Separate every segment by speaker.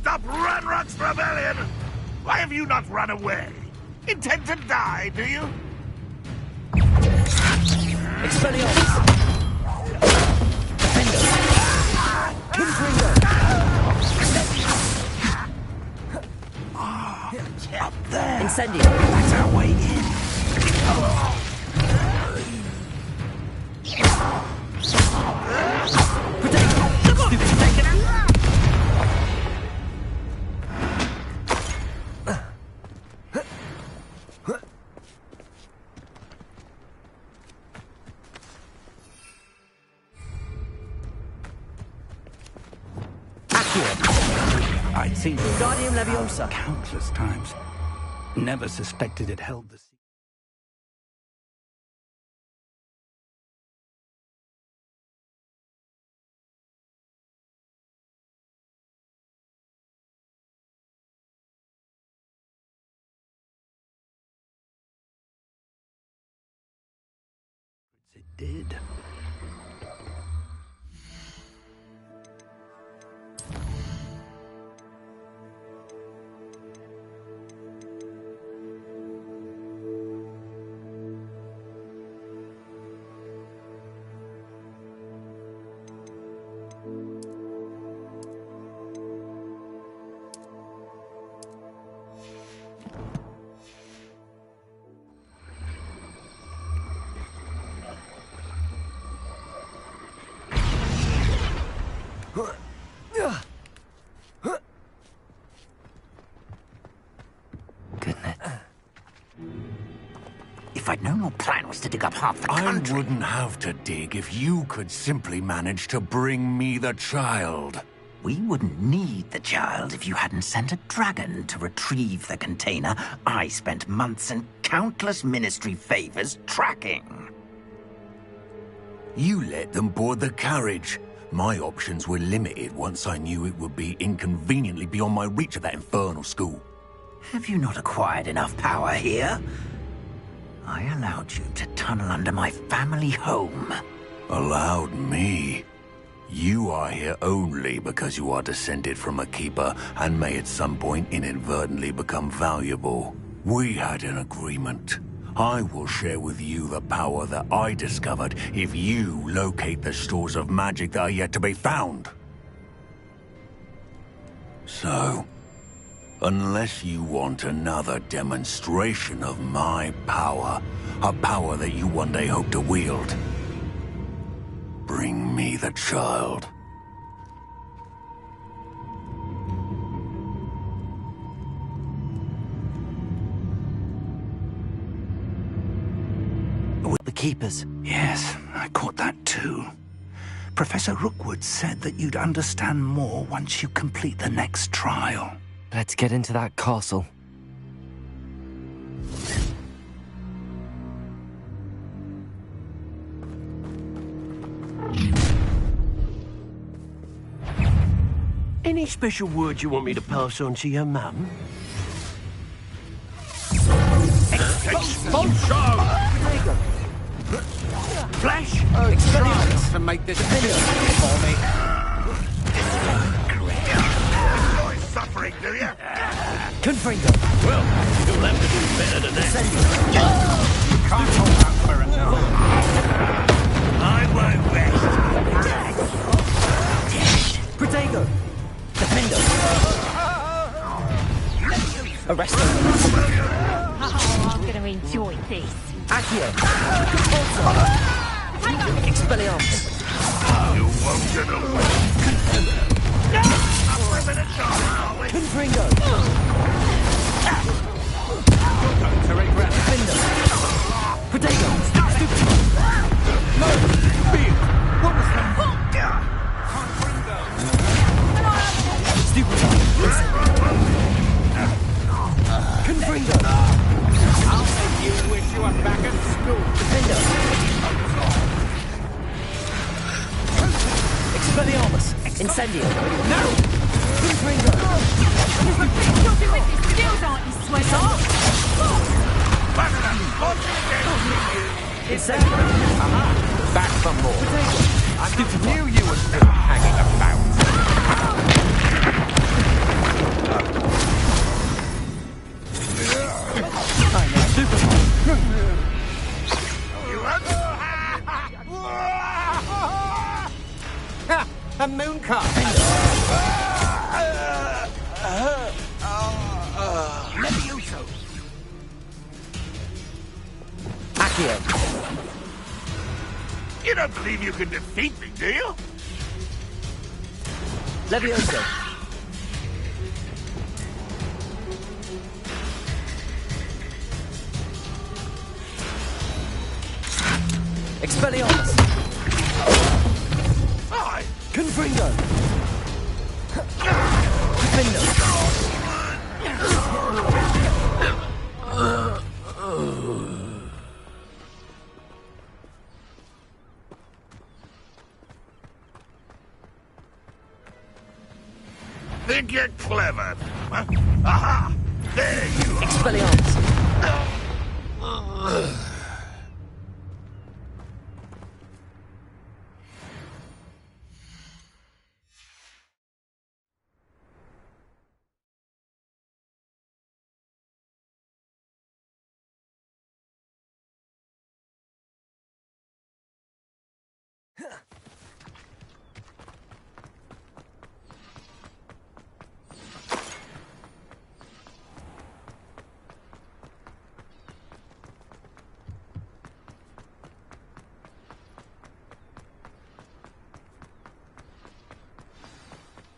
Speaker 1: stop Ranrock's rebellion? Why have you not run away? Intend to die, do you?
Speaker 2: Expelliarmus! Defender! Confringo!
Speaker 1: Up there!
Speaker 2: Incendio!
Speaker 1: That's our way in!
Speaker 2: Protego! Stupid taken out!
Speaker 3: I'd seen
Speaker 2: Guardian Leviosa.
Speaker 3: countless times. Never suspected it held the secret. It did.
Speaker 1: If I'd known your plan was to dig up half the country...
Speaker 4: I wouldn't have to dig if you could simply manage to bring me the child.
Speaker 1: We wouldn't need the child if you hadn't sent a dragon to retrieve the container I spent months and countless ministry favors tracking.
Speaker 4: You let them board the carriage. My options were limited once I knew it would be inconveniently beyond my reach at that infernal school.
Speaker 1: Have you not acquired enough power here? I allowed you to tunnel under my family home.
Speaker 4: Allowed me? You are here only because you are descended from a keeper and may at some point inadvertently become valuable. We had an agreement. I will share with you the power that I discovered if you locate the stores of magic that are yet to be found. So, unless you want another demonstration of my power, a power that you one day hope to wield, bring me the child.
Speaker 3: The Keepers. Yes, I caught that too. Professor Rookwood said that you'd understand more once you complete the next trial.
Speaker 2: Let's get into that castle.
Speaker 5: Any special words you want me to pass on to your mum?
Speaker 1: Expulsion!
Speaker 5: Flash!
Speaker 2: Expelliarmus!
Speaker 5: To make this difficult for me.
Speaker 1: Enjoy suffering, do you?
Speaker 2: Confringo!
Speaker 5: Well, you'll have to do better than that.
Speaker 1: You can't hold out forever. I won't rest.
Speaker 2: Protego! Defendo! Arresto!
Speaker 6: Oh, I'm gonna enjoy this.
Speaker 2: Accio! Conforto! Expelliarmus!
Speaker 1: You won't get away. Up for a minute, darling, are we?
Speaker 2: Confringo!
Speaker 5: To regret.
Speaker 2: Defendo! Protego! Stupid!
Speaker 5: No! Beard! What was that?
Speaker 2: Stupid! Confringo!
Speaker 5: I'll make you wish you were back at school.
Speaker 2: Defendo! Expelliarmus! Incendio!
Speaker 5: No!
Speaker 2: Confringo!
Speaker 6: You'll be with these skills, aren't you, sweater?
Speaker 2: Incendio!
Speaker 5: Back for more.
Speaker 2: Protego!
Speaker 5: I knew you were still hanging about.
Speaker 2: A mooncalf!
Speaker 5: Levioso!
Speaker 2: Accio!
Speaker 7: You don't believe you can defeat me, do you?
Speaker 2: Levioso! Expelliarmus!
Speaker 7: Aye.
Speaker 2: Confringo! Defender!
Speaker 7: Think you're clever? Huh? Aha! There you are!
Speaker 2: Expelliarmus!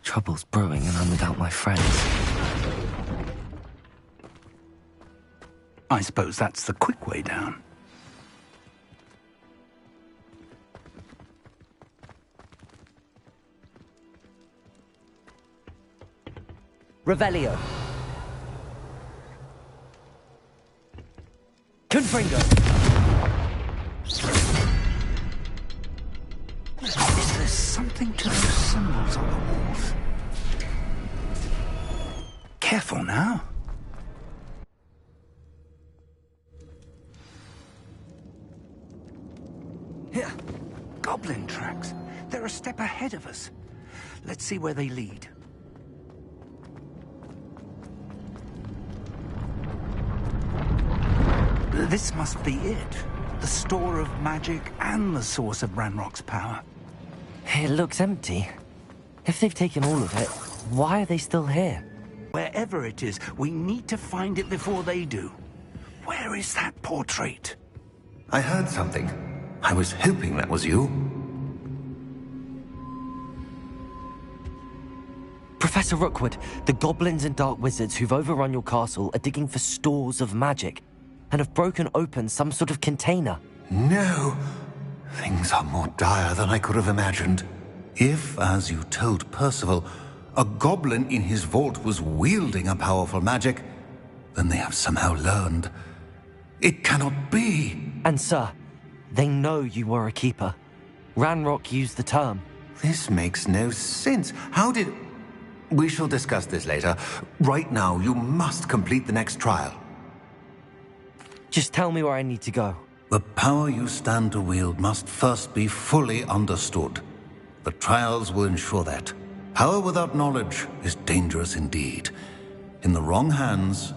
Speaker 2: Trouble's brewing and I'm without my friends.
Speaker 3: I suppose that's the quick way down.
Speaker 2: Revelio! Confringo!
Speaker 3: Is there something to those symbols on the walls? Careful now. Here, goblin tracks. They're a step ahead of us. Let's see where they lead. This must be it. The store of magic and the source of Ranrock's power.
Speaker 2: It looks empty. If they've taken all of it, why are they still here?
Speaker 3: Wherever it is, we need to find it before they do. Where is that portrait?
Speaker 4: I heard something. I was hoping that was you.
Speaker 2: Professor Rookwood, the goblins and dark wizards who've overrun your castle are digging for stores of magic and have broken open some sort of container.
Speaker 4: No. Things are more dire than I could have imagined. If, as you told Percival, a goblin in his vault was wielding a powerful magic, then they have somehow learned. It cannot be.
Speaker 2: And sir, they know you were a keeper. Ranrock used the term.
Speaker 4: This makes no sense. How did... We shall discuss this later. Right now, you must complete the next trial.
Speaker 2: Just tell me where I need to go.
Speaker 8: The power you stand to wield must first be fully understood. The trials will ensure that. Power without knowledge is dangerous indeed. In the wrong hands,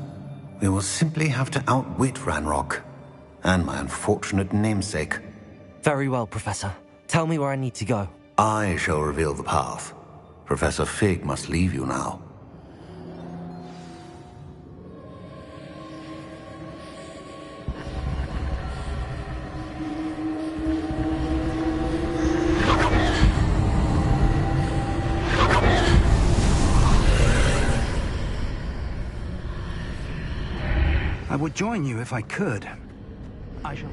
Speaker 4: We will simply have to outwit Ranrock. And my unfortunate namesake.
Speaker 2: Very well, Professor. Tell me where I need to go.
Speaker 4: I shall reveal the path. Professor Fig must leave you now.
Speaker 3: I would join you if I could. I shall...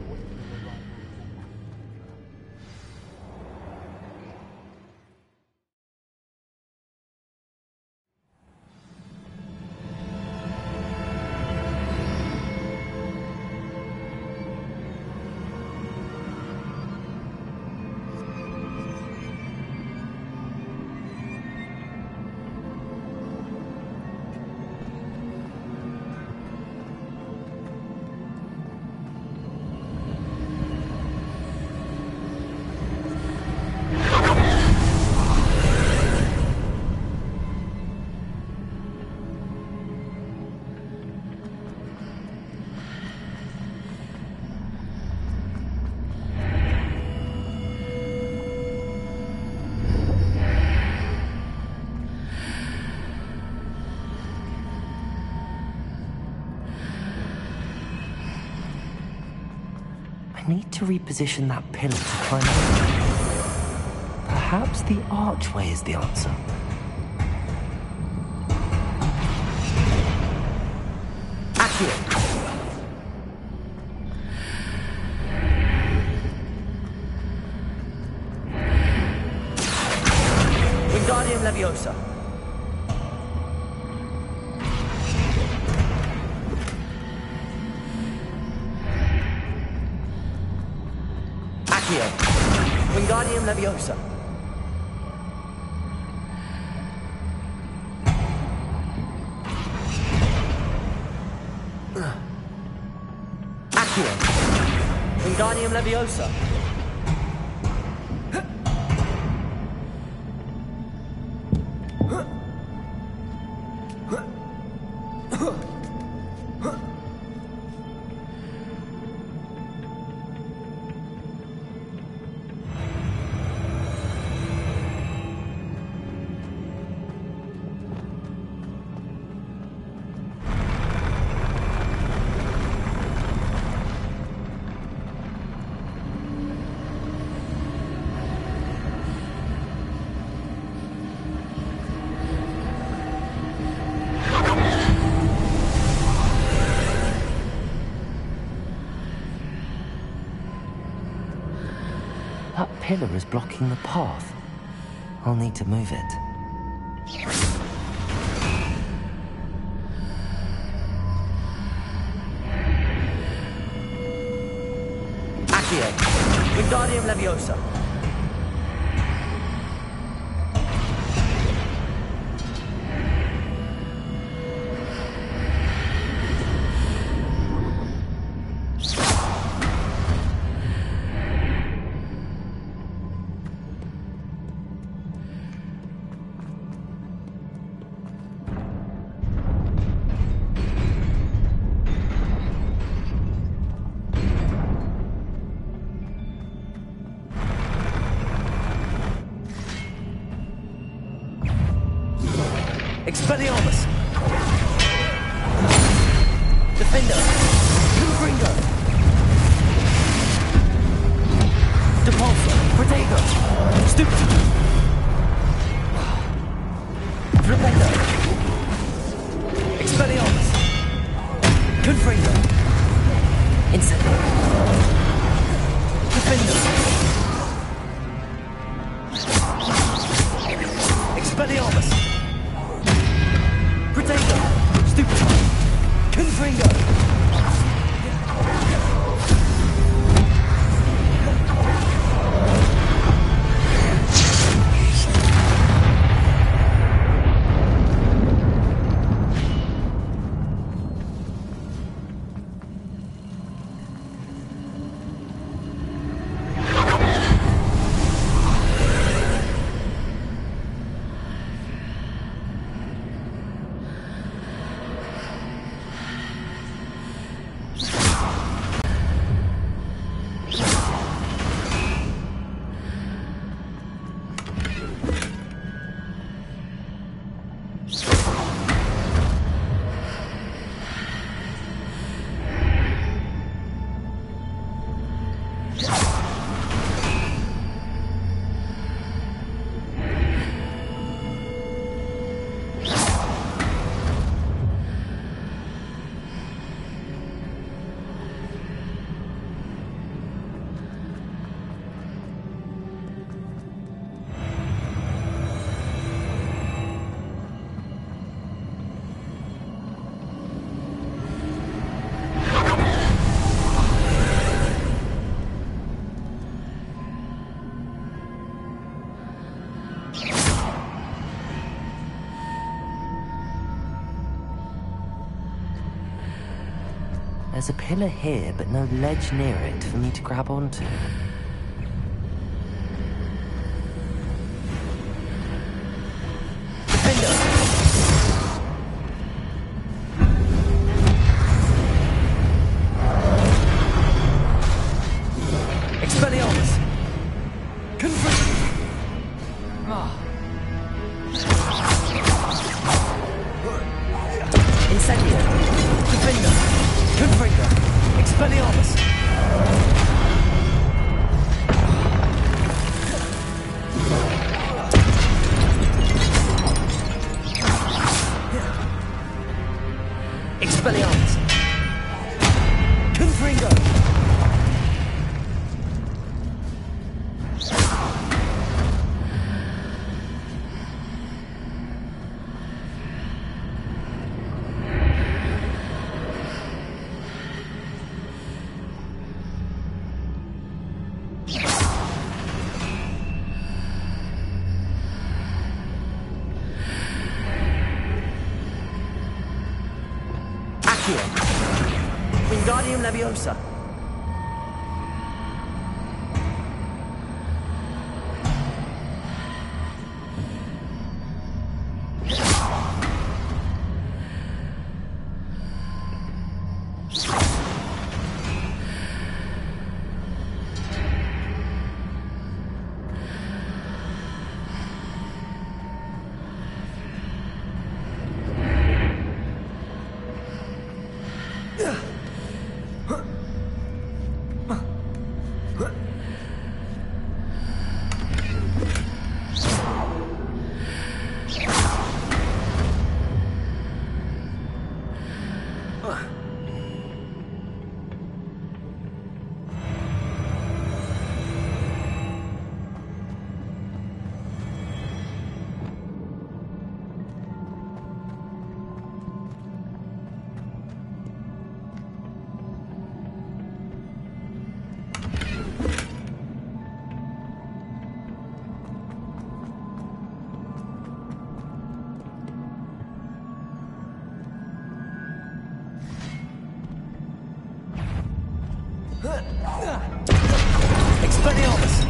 Speaker 2: I'll need to reposition that pillar to climb up. Perhaps the archway is the answer. Accio! Wingardium Leviosa. Accio. Wingardium Leviosa. Accio. Wingardium Leviosa. That pillar is blocking the path. I'll need to move it. Accio. Wingardium Leviosa. Expelliarmus! Defender! Confringo! Depulso! Protego! Stupid! Repender! Expelliarmus! Confringo! Incendio! Defender! Expelliarmus! Protego! Stupid! Confringo! There's a pillar here, but no ledge near it for me to grab onto. Defender! Expelliarmus! Confringo! Incendio! Defender! Confringo! Expelliarmus! Accio. Wingardium Leviosa. Expelliarmus!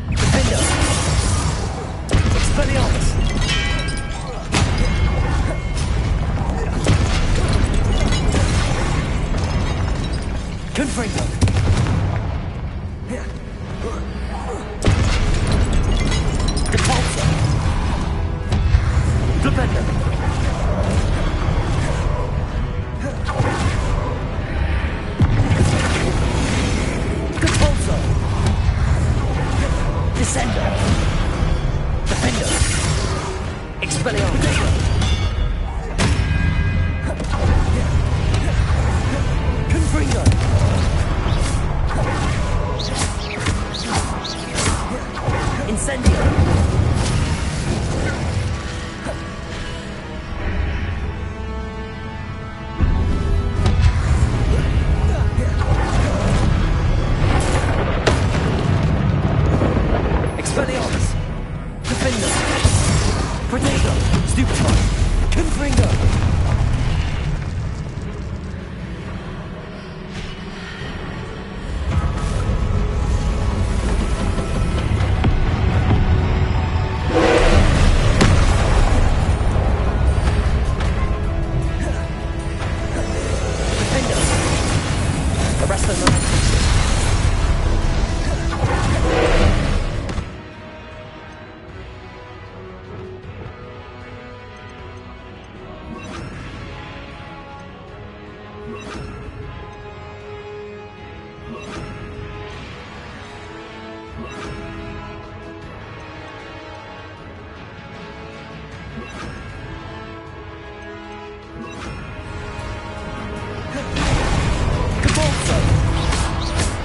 Speaker 2: Defender! Expelliarmus! Confringo! Repulsor! Flipendo! Repulsor! Descender! Defender! Expelliarmus! Confringo! Incendio! Expelliarmus! Defender! Protego! Stupefy! Confringo!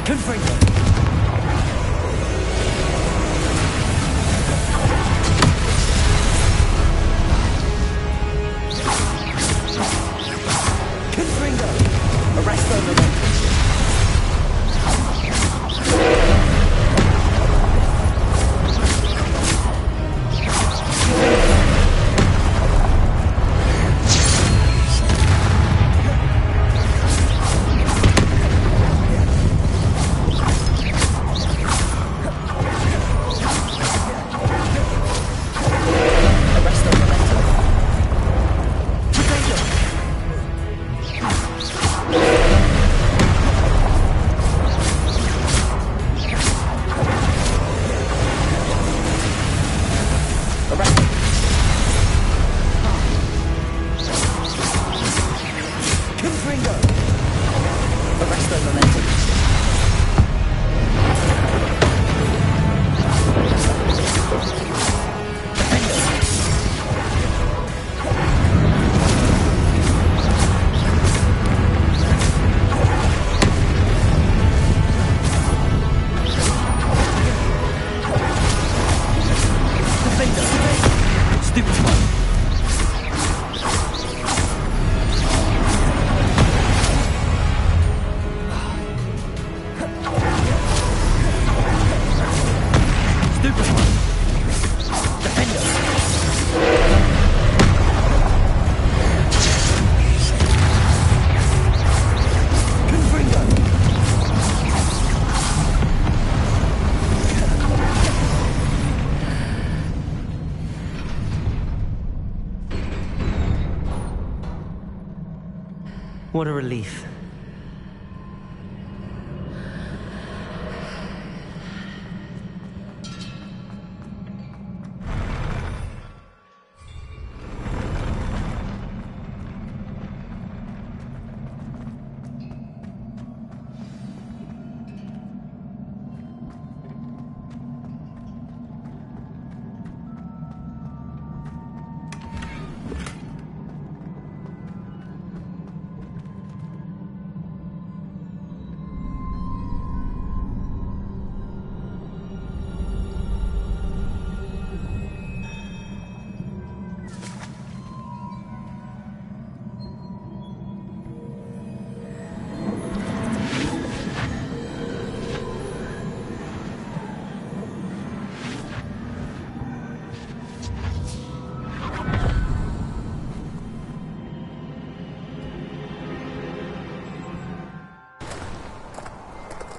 Speaker 2: Confringo! Confringo! Arresto momentum! What a relief.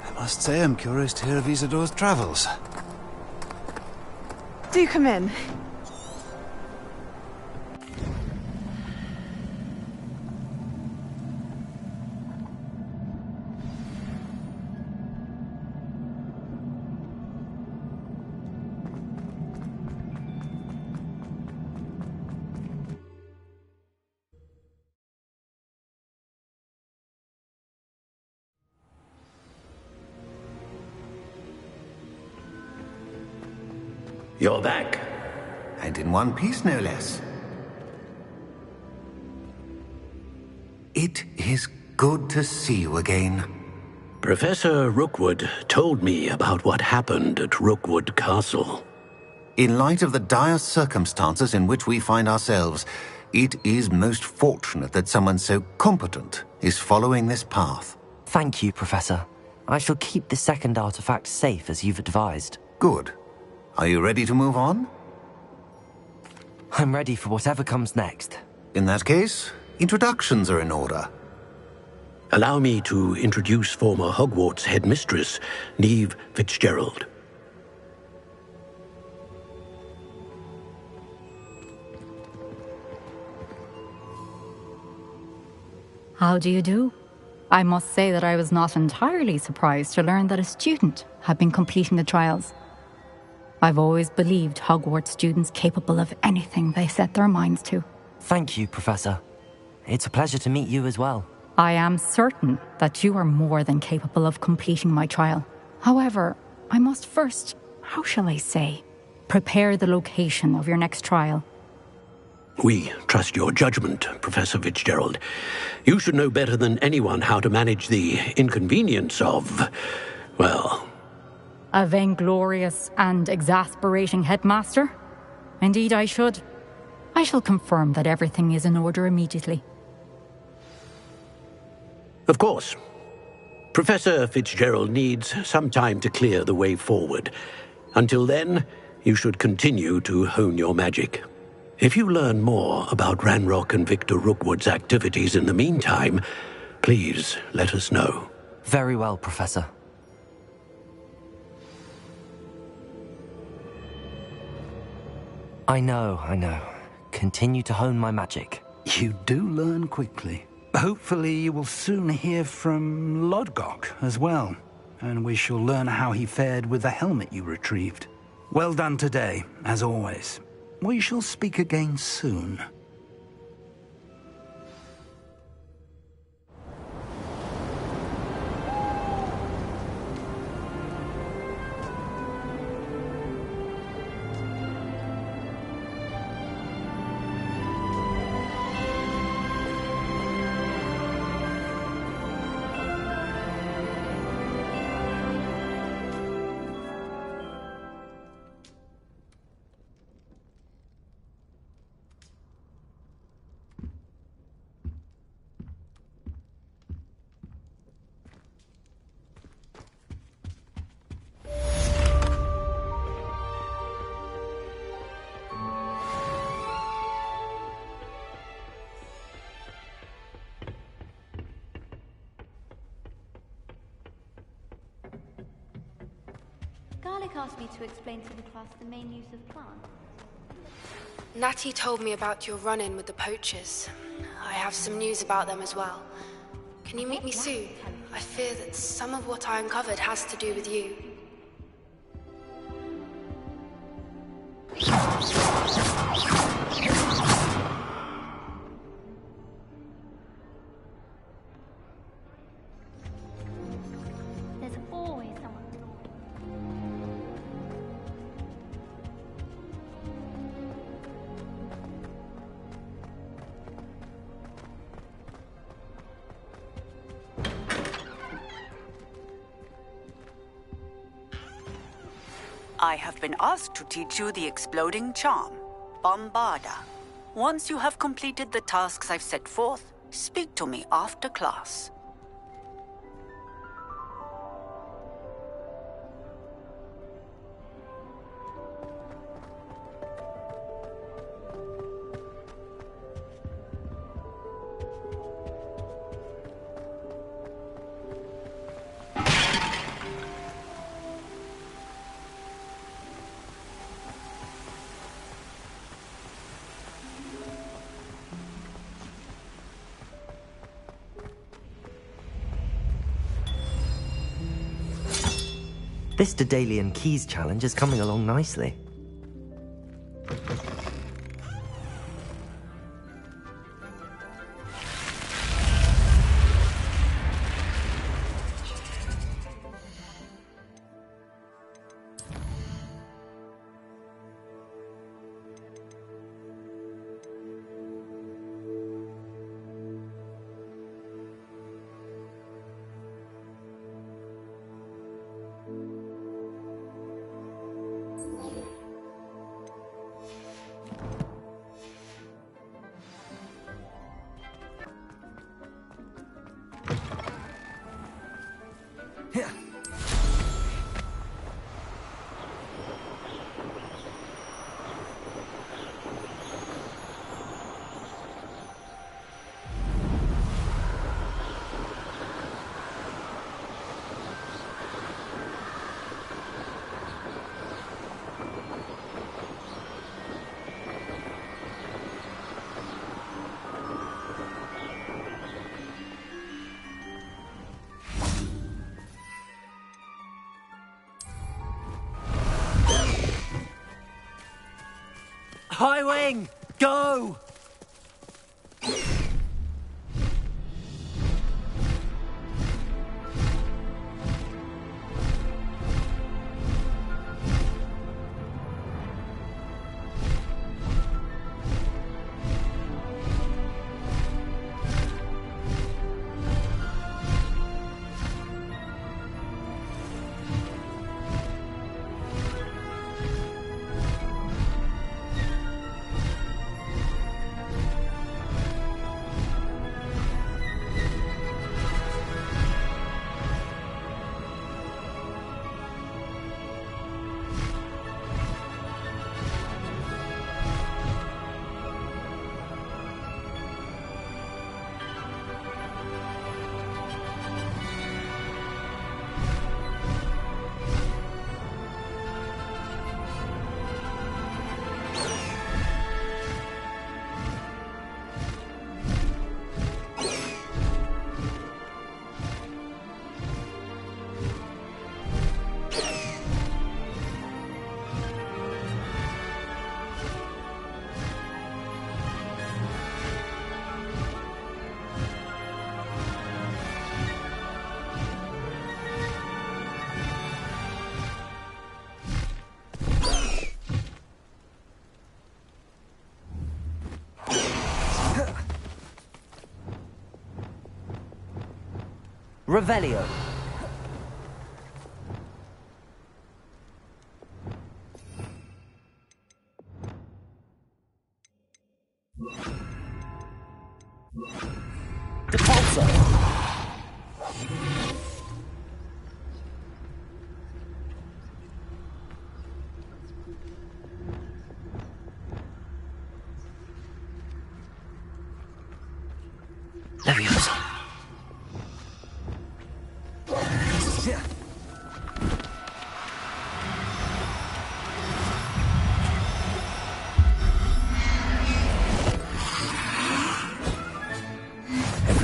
Speaker 3: I must say I'm curious to hear of Isidore's travels.
Speaker 9: Do come in.
Speaker 5: You're back.
Speaker 8: And in one piece, no less. It is good to see you again.
Speaker 5: Professor Rookwood told me about what happened at Rookwood Castle.
Speaker 8: In light of the dire circumstances in which we find ourselves, it is most fortunate that someone so competent is following this path.
Speaker 2: Thank you, Professor. I shall keep the second artifact safe as you've advised.
Speaker 8: Good. Are you ready to move on?
Speaker 2: I'm ready for whatever comes next.
Speaker 8: In that case, introductions are in order.
Speaker 5: Allow me to introduce former Hogwarts headmistress, Niamh Fitzgerald.
Speaker 6: How do you do? I must say that I was not entirely surprised to learn that a student had been completing the trials. I've always believed Hogwarts students capable of anything they set their minds to.
Speaker 2: Thank you, Professor. It's a pleasure to meet you as well.
Speaker 6: I am certain that you are more than capable of completing my trial. However, I must first, how shall I say, prepare the location of your next trial.
Speaker 5: We trust your judgment, Professor Fitzgerald. You should know better than anyone how to manage the inconvenience of, well...
Speaker 6: A vainglorious and exasperating headmaster? Indeed I should. I shall confirm that everything is in order immediately.
Speaker 5: Of course. Professor Fitzgerald needs some time to clear the way forward. Until then, you should continue to hone your magic. If you learn more about Ranrock and Victor Rookwood's activities in the meantime, please let us know.
Speaker 2: Very well, Professor. I know. Continue to hone my magic.
Speaker 3: You do learn quickly. Hopefully you will soon hear from Lodgok as well, and we shall learn how he fared with the helmet you retrieved. Well done today, as always. We shall speak again soon.
Speaker 10: Garlic asked me to explain to the class the main use of plants.
Speaker 11: Natty told me about your run-in with the poachers. I have some news about them as well.
Speaker 9: Can you meet me soon? I fear that some of what I uncovered has to do with you.
Speaker 10: There's always someone.
Speaker 11: I have been asked to teach you the exploding charm, Bombarda. Once you have completed the tasks I've set forth, speak to me after class.
Speaker 2: This Daedalian Keys challenge is coming along nicely. High Wing, go! Revelio. Depulso. Leviosa.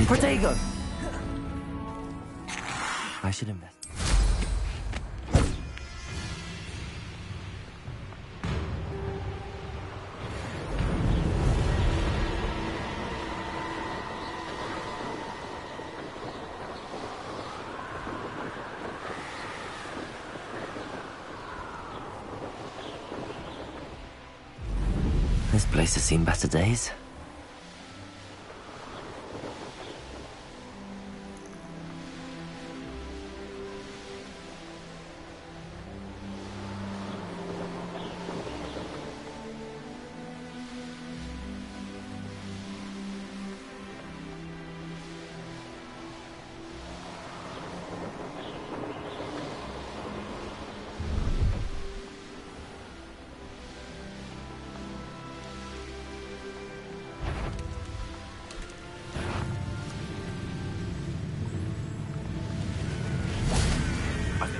Speaker 2: Protego! should invest. This place has seen better days.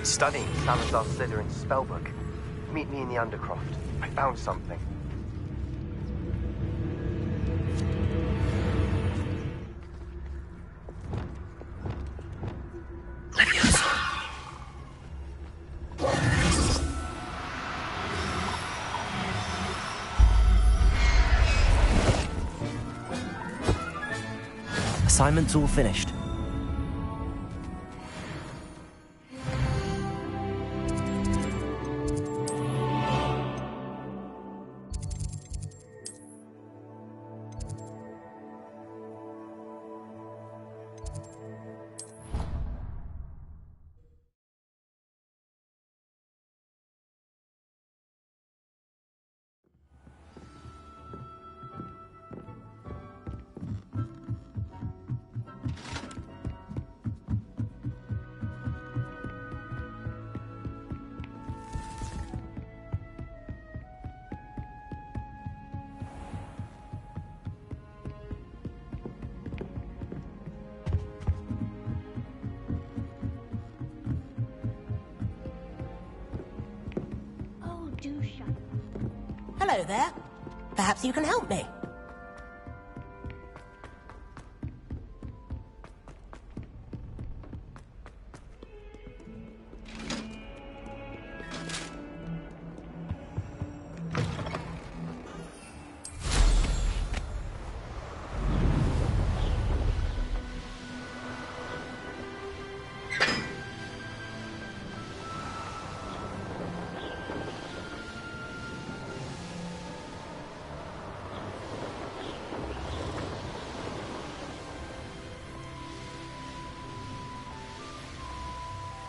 Speaker 12: Studying Salazar Slytherin's spellbook. Meet me in the Undercroft. I found something.
Speaker 2: Assignment's all finished.
Speaker 13: Hello there. Perhaps you can help me.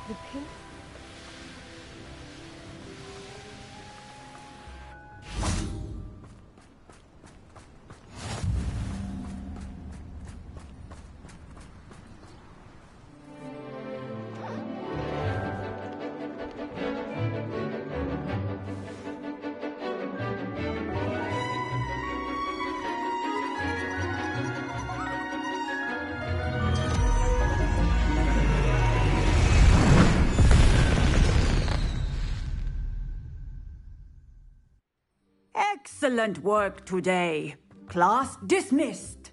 Speaker 14: The pink?
Speaker 11: Excellent work today. Class dismissed.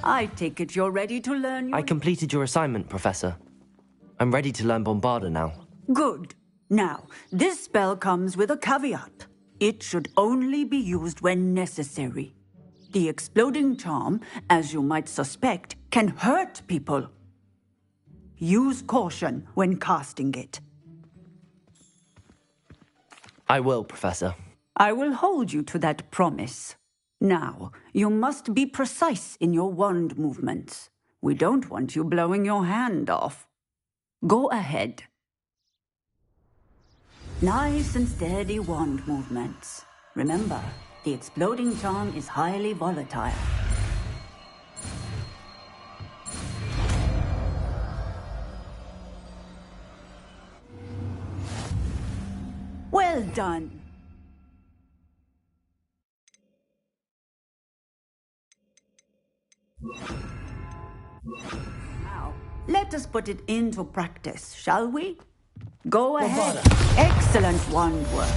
Speaker 11: I take it you're ready to learn your...
Speaker 2: I completed your assignment, Professor. I'm ready to learn Bombarda now.
Speaker 11: Good. Now, this spell comes with a caveat. It should only be used when necessary. The exploding charm, as you might suspect, can hurt people. Use caution when casting it.
Speaker 2: I will, Professor.
Speaker 11: I will hold you to that promise. Now, you must be precise in your wand movements. We don't want you blowing your hand off. Go ahead. Nice and steady wand movements. Remember, the exploding charm is highly volatile. Well done. Now, let us put it into practice, shall we? Go ahead. Excellent wand work.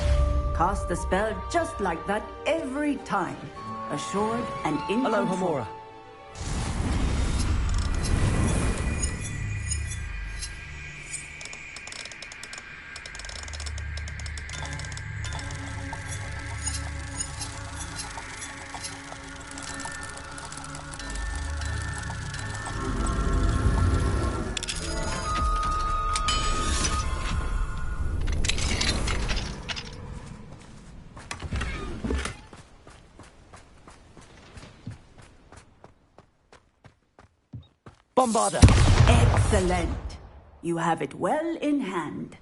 Speaker 11: Cast the spell just like that every time. Assured and in control.
Speaker 2: Hello, Homura. Bombarda!
Speaker 11: Excellent. You have it well in hand.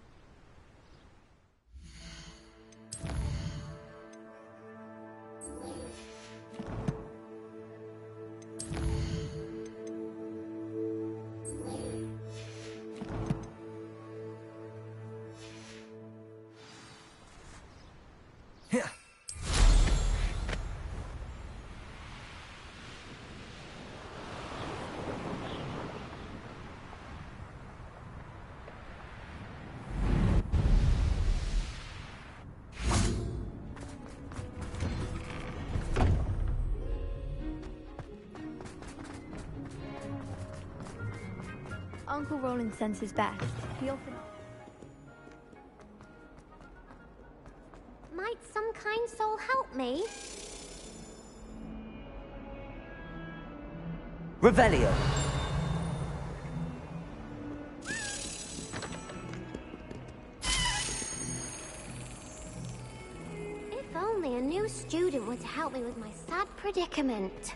Speaker 10: Uncle Roland sends his best. He often...
Speaker 15: Might some kind soul help me?
Speaker 2: Revelio!
Speaker 15: If only a new student were to help me with my sad predicament.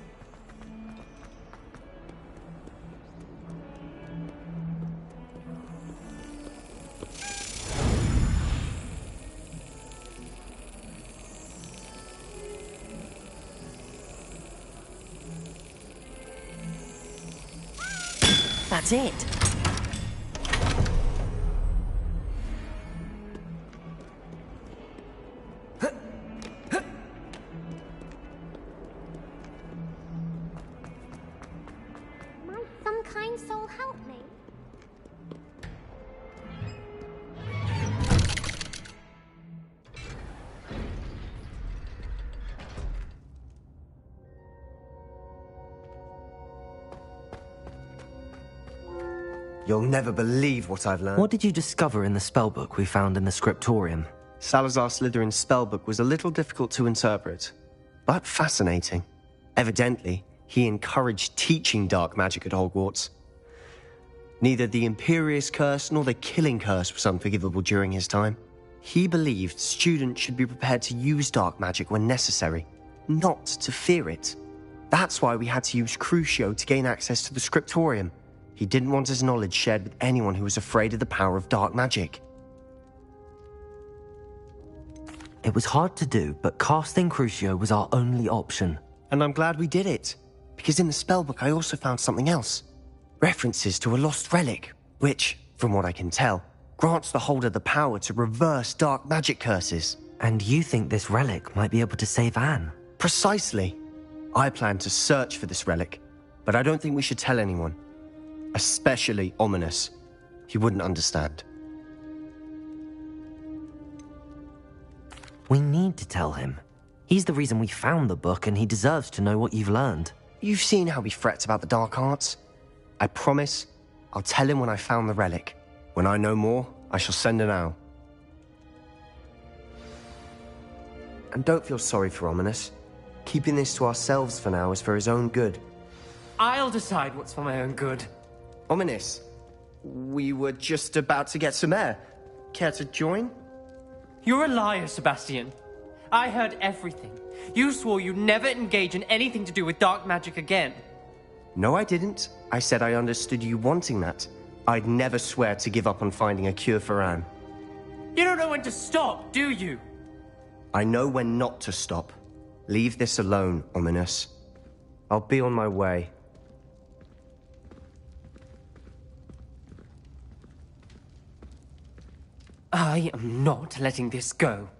Speaker 2: That's it.
Speaker 15: Might some kind soul help me?
Speaker 16: You'll never believe what I've learned.
Speaker 2: What did you discover in the spellbook we found in the scriptorium?
Speaker 16: Salazar Slytherin's spellbook was a little difficult to interpret, but fascinating. Evidently, he encouraged teaching dark magic at Hogwarts. Neither the Imperious Curse nor the Killing Curse was unforgivable during his time. He believed students should be prepared to use dark magic when necessary, not to fear it. That's why we had to use Crucio to gain access to the scriptorium. He didn't want his knowledge shared with anyone who was afraid of the power of dark magic.
Speaker 2: It was hard to do, but casting Crucio was our only option.
Speaker 16: And I'm glad we did it, because in the spellbook I also found something else. References to a lost relic, which, from what I can tell, grants the holder the power to reverse dark magic curses.
Speaker 2: And you think this relic might be able to save Anne?
Speaker 16: Precisely. I plan to search for this relic, but I don't think we should tell anyone. Especially Ominis. He wouldn't understand.
Speaker 2: We need to tell him. He's the reason we found the book, and he deserves to know what you've learned.
Speaker 16: You've seen how he frets about the dark arts. I promise I'll tell him when I found the relic. When I know more, I shall send an owl. And don't feel sorry for Ominis. Keeping this to ourselves for now is for his own good.
Speaker 17: I'll decide what's for my own good.
Speaker 16: Ominis, we were just about to get some air. Care to join?
Speaker 17: You're a liar, Sebastian. I heard everything. You swore you'd never engage in anything to do with dark magic again.
Speaker 16: No, I didn't. I said I understood you wanting that. I'd never swear to give up on finding a cure for Anne.
Speaker 17: You don't know when to stop, do you?
Speaker 16: I know when not to stop. Leave this alone, Ominis. I'll be on my way.
Speaker 17: I am not letting this go.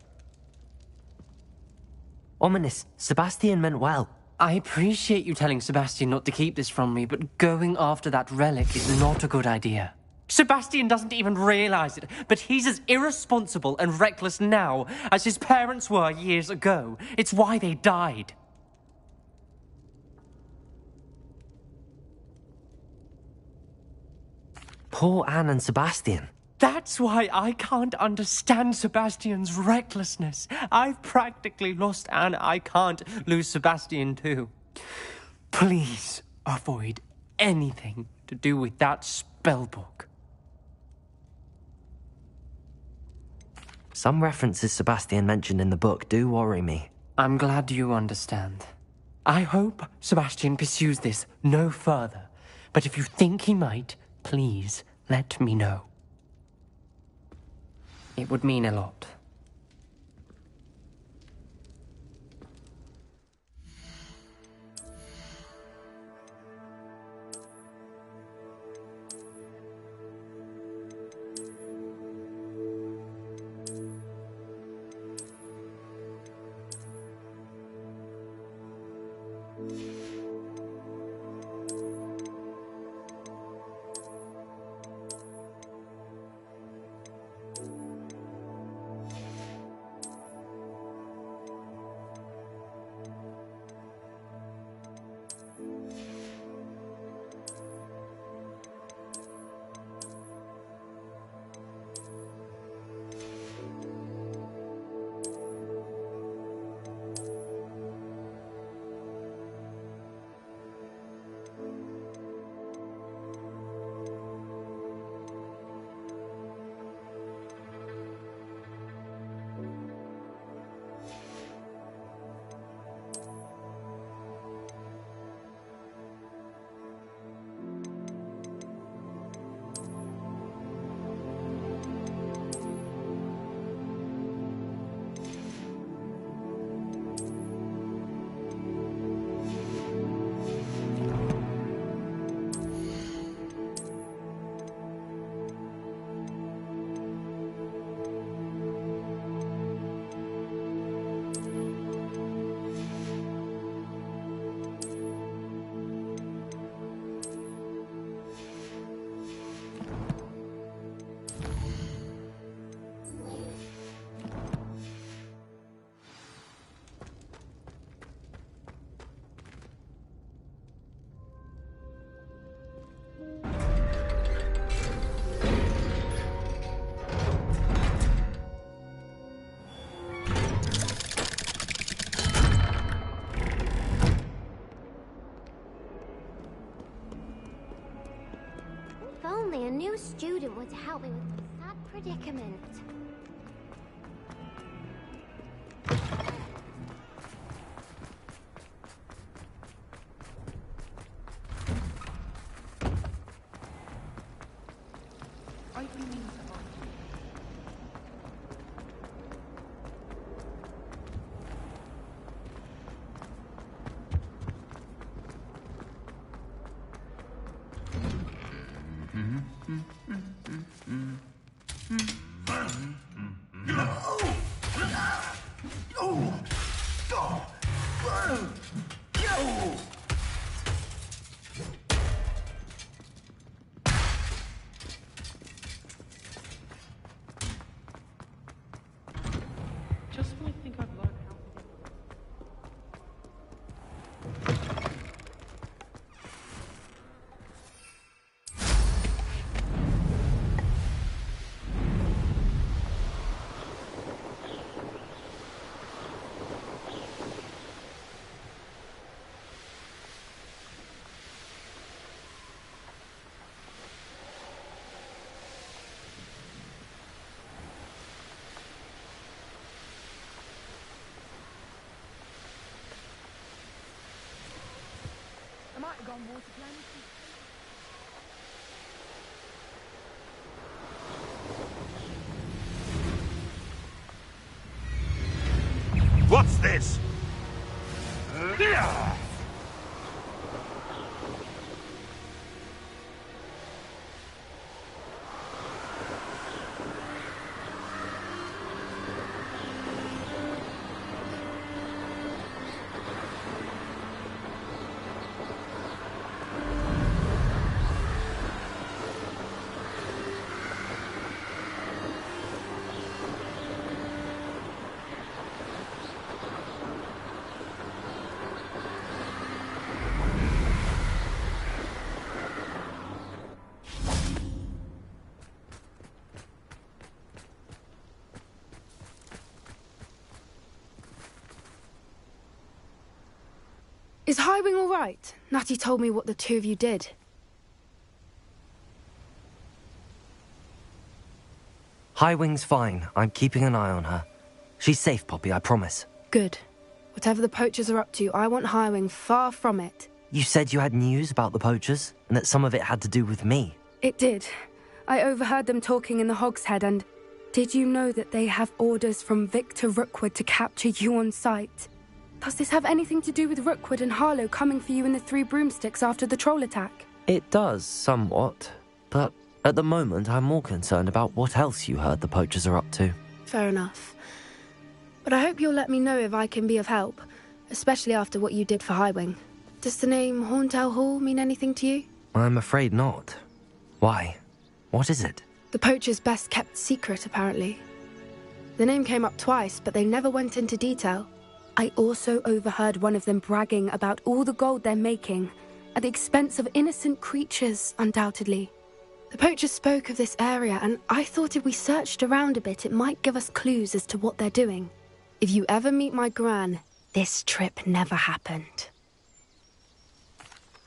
Speaker 2: Ominis, Sebastian meant well.
Speaker 17: I appreciate you telling Sebastian not to keep this from me, but going after that relic is not a good idea. Sebastian doesn't even realize it, but he's as irresponsible and reckless now as his parents were years ago. It's why they died.
Speaker 2: Poor Anne and Sebastian.
Speaker 17: That's why I can't understand Sebastian's recklessness. I've practically lost Anne. I can't lose Sebastian too. Please avoid anything to do with that spellbook.
Speaker 2: Some references Sebastian mentioned in the book do worry me.
Speaker 17: I'm glad you understand. I hope Sebastian pursues this no further, But if you think he might, please let me know. It would mean a lot.
Speaker 15: If only a new student were to help me with my sad predicament.
Speaker 18: Just when I think I've learned how. I might have gone water plenty.
Speaker 7: What's this?
Speaker 9: Is Highwing all right? Natty told me what the two of you did.
Speaker 2: Highwing's fine. I'm keeping an eye on her. She's safe, Poppy, I promise.
Speaker 9: Good. Whatever the poachers are up to, I want Highwing far from it.
Speaker 2: You said you had news about the poachers, and that some of it had to do with me.
Speaker 19: It did. I overheard them talking in the Hogshead, and did you know that they have orders from Victor Rookwood to capture you on sight? Does this have anything to do with Rookwood and Harlow coming for you in the Three Broomsticks after the troll attack?
Speaker 2: It does, somewhat. But at the moment, I'm more concerned about what else you heard the poachers are up to.
Speaker 19: Fair enough. But I hope you'll let me know if I can be of help, especially after what you did for Highwing. Does the name Horntail Hall mean anything to you?
Speaker 2: I'm afraid not. Why? What is it?
Speaker 19: The poachers' best-kept secret, apparently. The name came up twice, but they never went into detail. I also overheard one of them bragging about all the gold they're making, at the expense of innocent creatures, undoubtedly. The poachers spoke of this area, and I thought if we searched around a bit, it might give us clues as to what they're doing. If you ever meet my Gran, this trip never happened.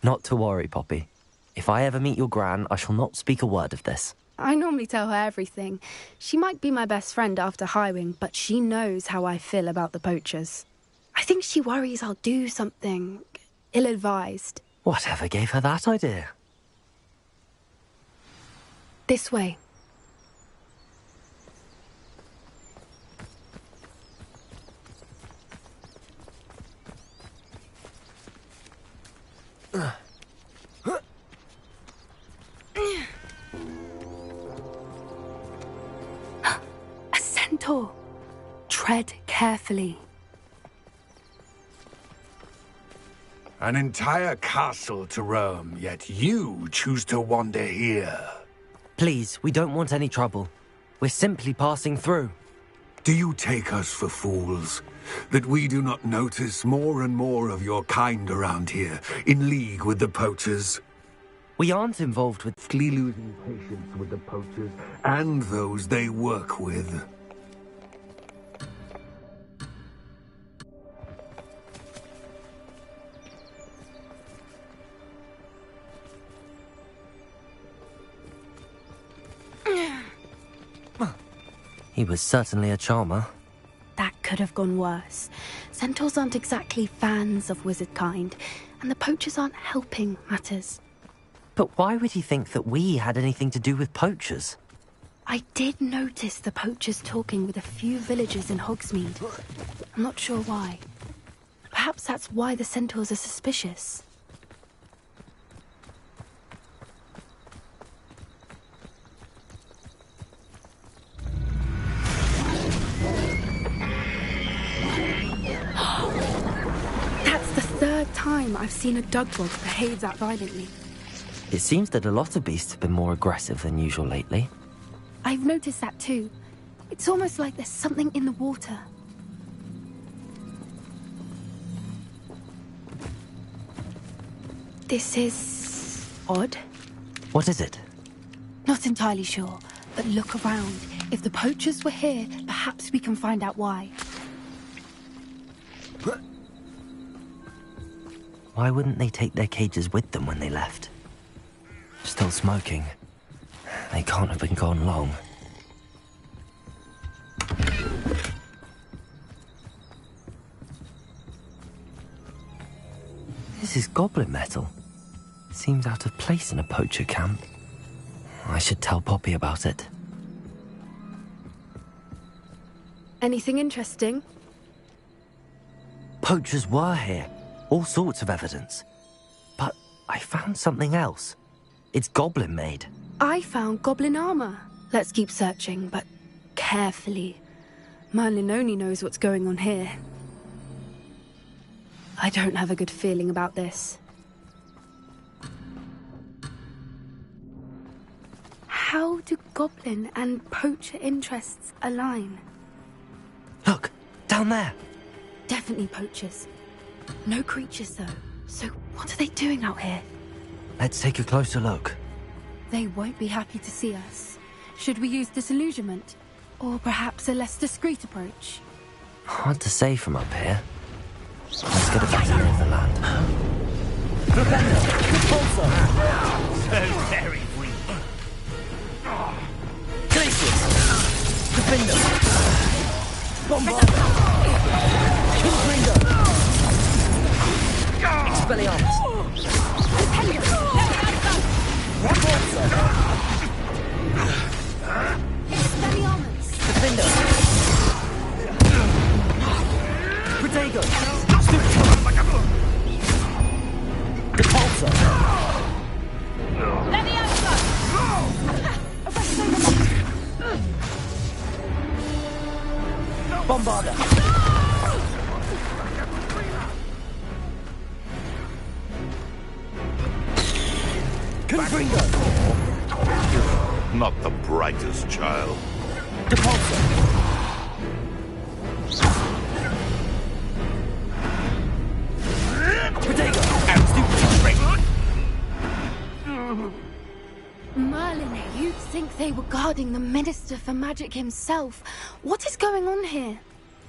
Speaker 2: Not to worry, Poppy. If I ever meet your Gran, I shall not speak a word of this.
Speaker 19: I normally tell her everything. She might be my best friend after Highwing, but she knows how I feel about the poachers. I think she worries I'll do something ill-advised.
Speaker 2: Whatever gave her that idea?
Speaker 19: This way. A centaur. Tread carefully.
Speaker 7: An entire castle to roam, yet you choose to wander here.
Speaker 2: Please, we don't want any trouble. We're simply passing through.
Speaker 7: Do you take us for fools? That we do not notice more and more of your kind around here, in league with the poachers?
Speaker 2: We aren't involved with...
Speaker 7: losing patience with the poachers and those they work with.
Speaker 2: He was certainly a charmer.
Speaker 19: That could have gone worse. Centaurs aren't exactly fans of wizard kind, and the poachers aren't helping matters.
Speaker 2: But why would he think that we had anything to do with poachers?
Speaker 19: I did notice the poachers talking with a few villagers in Hogsmeade. I'm not sure why. Perhaps that's why the centaurs are suspicious. That's the third time I've seen a Dugbog behave that violently.
Speaker 2: It seems that a lot of beasts have been more aggressive than usual lately.
Speaker 19: I've noticed that too. It's almost like there's something in the water. This is odd.
Speaker 2: What is it?
Speaker 19: Not entirely sure, but look around. If the poachers were here, perhaps we can find out why.
Speaker 2: Why wouldn't they take their cages with them when they left? Still smoking. They can't have been gone long. This is goblin metal. Seems out of place in a poacher camp. I should tell Poppy about it.
Speaker 19: Anything interesting?
Speaker 2: Poachers were here. All sorts of evidence. But I found something else. It's goblin made.
Speaker 19: I found goblin armor. Let's keep searching, but carefully. Merlin only knows what's going on here. I don't have a good feeling about this. How do goblin and poacher interests align?
Speaker 2: Look, down there.
Speaker 19: Definitely poachers. No creatures, though. So what are they doing out here?
Speaker 2: Let's take a closer look.
Speaker 19: They won't be happy to see us. Should we use disillusionment? Or perhaps a less discreet approach?
Speaker 2: Hard to say from up here. Let's get a better lay of the land.
Speaker 7: So very weak.
Speaker 2: Glacius! Defender!
Speaker 20: Bombard! Killbringer!
Speaker 2: Expelliarmus!
Speaker 13: Expelliarmus!
Speaker 2: Defender! Protego! Repulsor! Bombarder! Confringo!
Speaker 4: Not the brightest child.
Speaker 2: Depulsor! Protego!
Speaker 19: Merlin, you'd think they were guarding the Minister for Magic himself. What is going on here?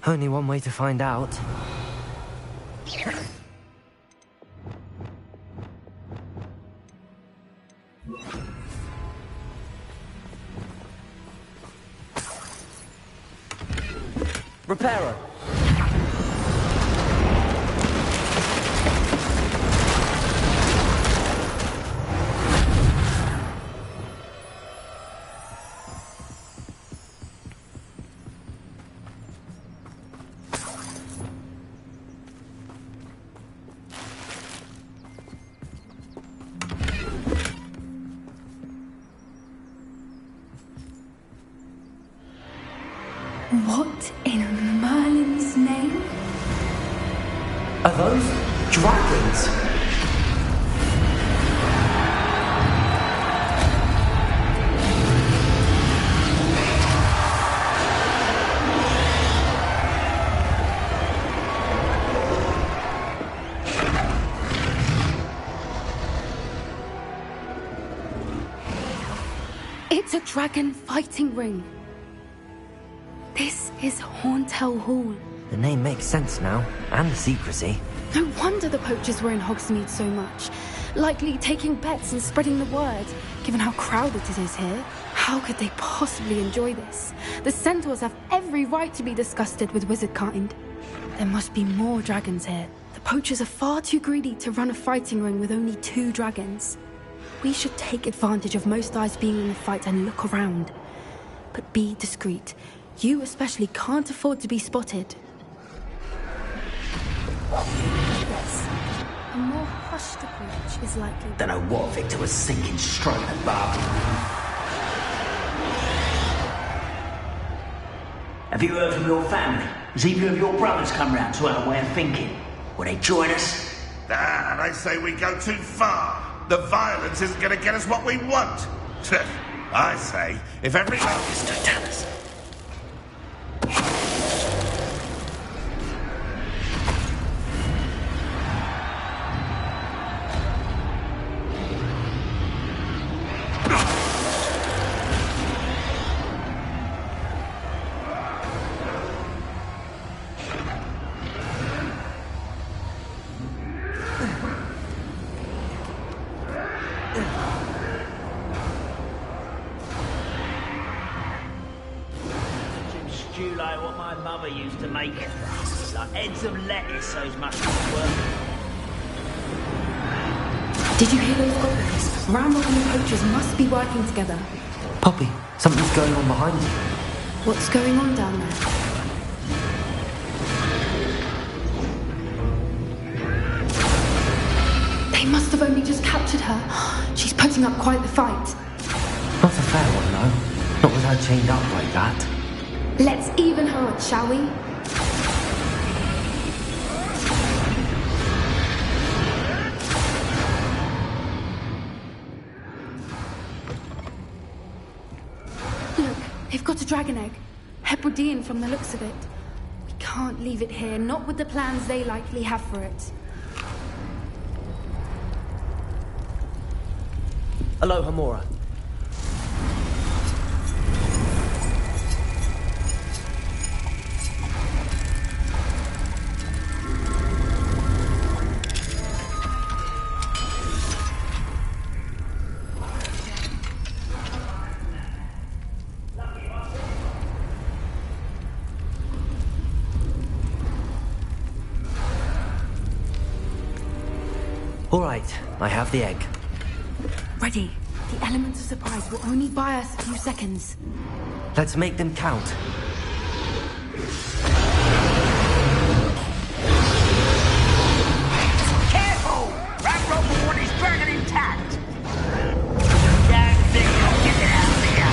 Speaker 2: Only one way to find out. Reparo!
Speaker 19: What in Merlin's name?
Speaker 2: Are those dragons?
Speaker 19: It's a dragon fighting ring. This is Horntail Hall.
Speaker 2: The name makes sense now, and the secrecy.
Speaker 19: No wonder the poachers were in Hogsmeade so much. Likely taking bets and spreading the word, given how crowded it is here. How could they possibly enjoy this? The centaurs have every right to be disgusted with wizard kind. There must be more dragons here. The poachers are far too greedy to run a fighting ring with only 2 dragons. We should take advantage of most eyes being in the fight and look around. But be discreet. You especially can't afford to be spotted. Yes. A more hushed approach is likely.
Speaker 1: Don't know what Victor was thinking, stroking the barb. Have you heard from your family? Has either of your brothers come round to our way of thinking? Will they join us?
Speaker 4: Ah, they say we go too far. The violence isn't going to get us what we want. I say, if every...
Speaker 1: Mr. Dallas.
Speaker 21: Stew like what my mother used to make. Like heads of lettuce, those mushrooms were.
Speaker 19: Did you hear those goblins? Ramrock and the poachers must be working together.
Speaker 2: Poppy, something's going on behind you.
Speaker 19: What's going on down there? They must have only just captured her. She's putting up quite the fight.
Speaker 2: Not a fair one, though. Not with her chained up like that.
Speaker 19: Let's even her up, shall we? Look, they've got a dragon egg. Hebridean from the looks of it. We can't leave it here, not with the plans they likely have for it.
Speaker 2: Hello, Hamura. All right, I have the egg.
Speaker 19: Ready. The elements of surprise will only buy us a few seconds.
Speaker 2: Let's make them count.
Speaker 21: Careful! Rat Roboard is dragon intact! Damn thing, I'll get it out of here!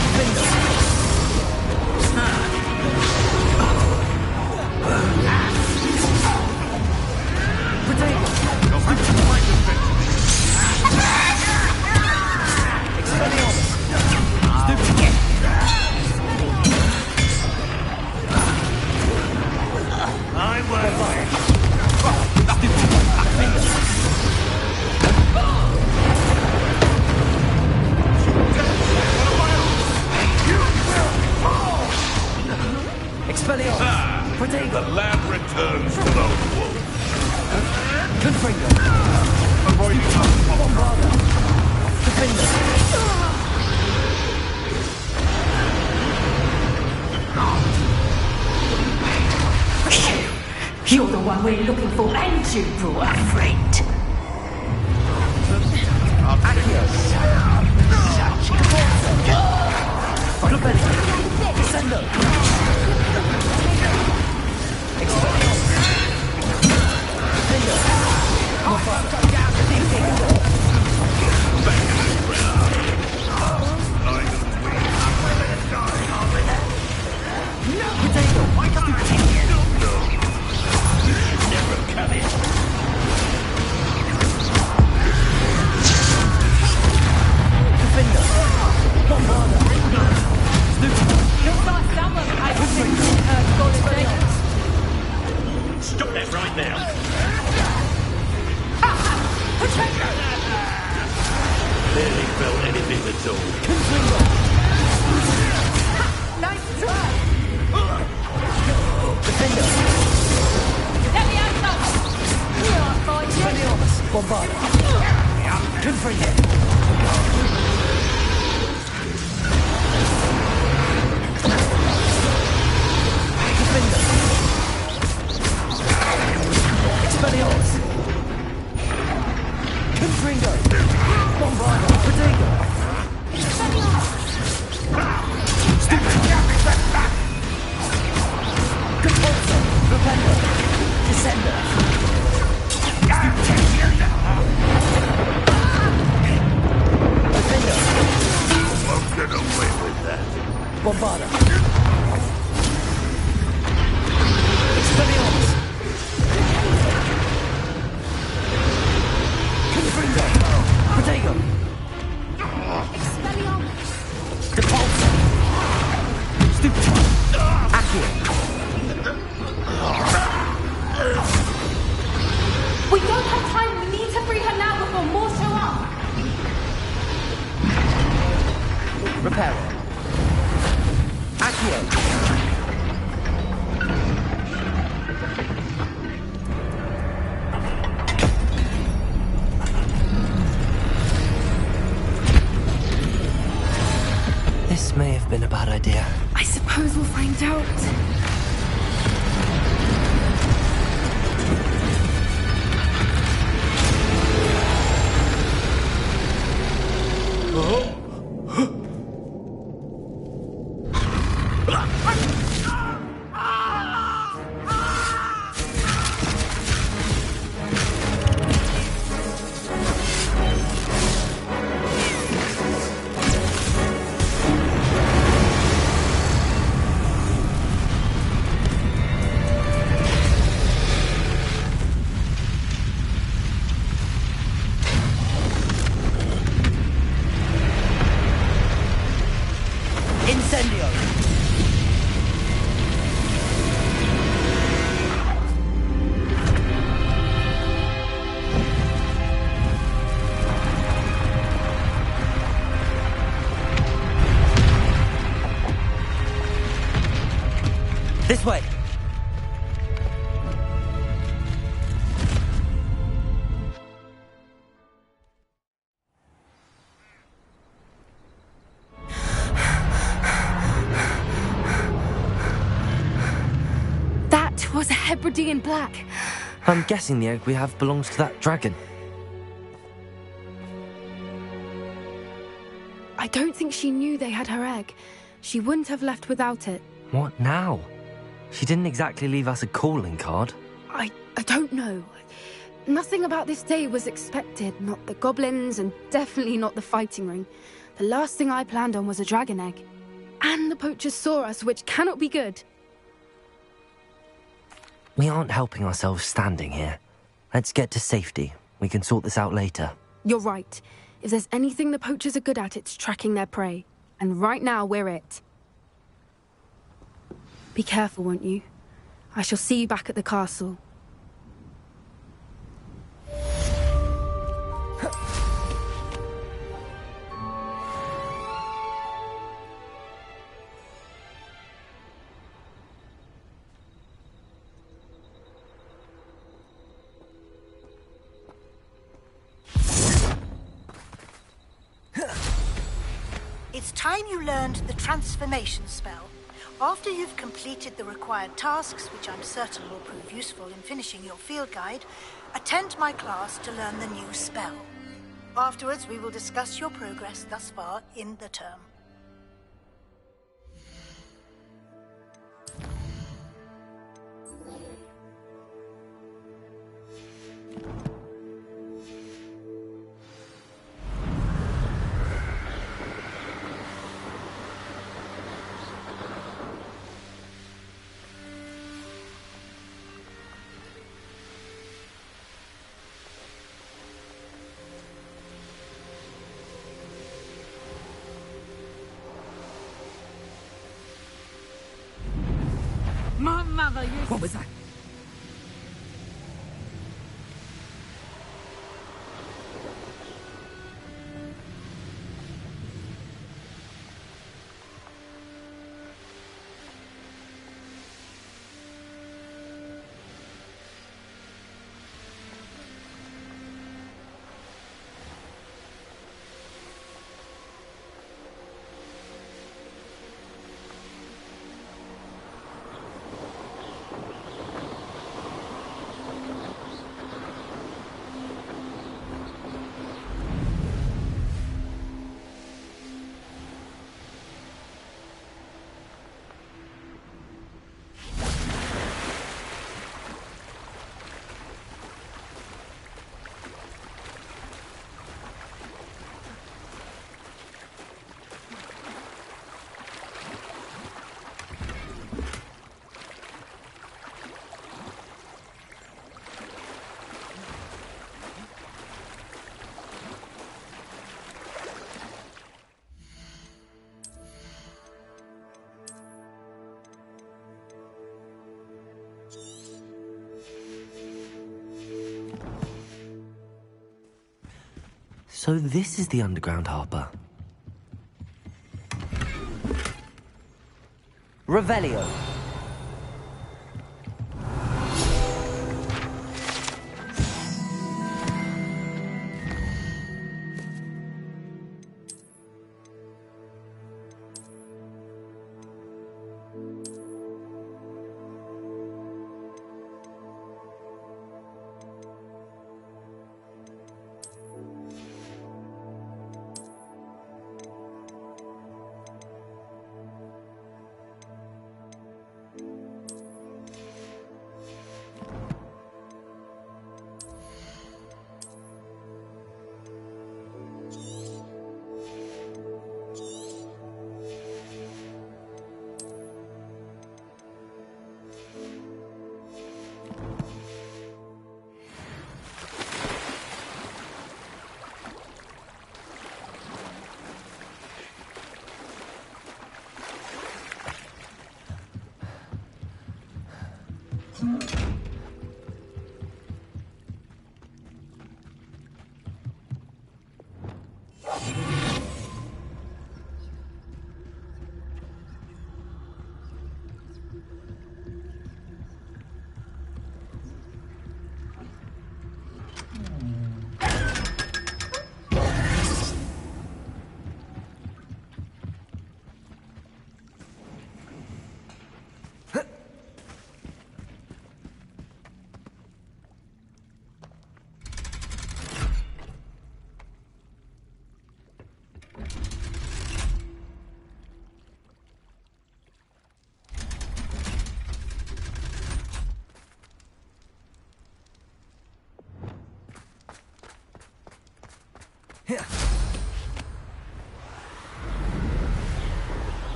Speaker 4: The lab returns to Lone Wolf.
Speaker 2: Confringo.
Speaker 4: Avoiding us.
Speaker 2: Bombarda. Defender.
Speaker 11: You're the one we're looking for, ain't you, poor friend?
Speaker 5: Stop that right now. Barely felt anything at all.
Speaker 20: Nice try!
Speaker 2: Defender. Bombarda. Confringo. Expelliarmus! Confringo! Bombarda! Protego! Compulsor! Propender! Descender! Defender!
Speaker 4: Won't get away with that.
Speaker 2: Bombarda! Expelliarmus! Confringo! Protego!
Speaker 20: Expelliarmus!
Speaker 2: Depulsor! Stupefy! Accio!
Speaker 20: We don't have time. We need to free her now before more show up.
Speaker 2: Reparo! Accio! This may have been a bad idea.
Speaker 19: I suppose we'll find out.
Speaker 2: Incendio! This way!
Speaker 19: Was a Hebridean black.
Speaker 2: I'm guessing the egg we have belongs to that dragon.
Speaker 19: don't think she knew they had her egg. She wouldn't have left without it.
Speaker 2: What now? She didn't exactly leave us a calling card.
Speaker 19: I don't know. Nothing about this day was expected. Not the goblins, and definitely not the fighting ring. The last thing I planned on was a dragon egg. And the poachers saw us, which cannot be good.
Speaker 2: We aren't helping ourselves standing here. Let's get to safety. We can sort this out later.
Speaker 19: You're right. If there's anything the poachers are good at, it's tracking their prey. And right now, we're it. Be careful, won't you? I shall see you back at the castle.
Speaker 13: It's time you learned the transformation spell. After you've completed the required tasks, which I'm certain will prove useful in finishing your field guide, attend my class to learn the new spell. Afterwards, we will discuss your progress thus far in the term.
Speaker 21: My mother used
Speaker 2: What was that? So this is the underground harbour. Revelio.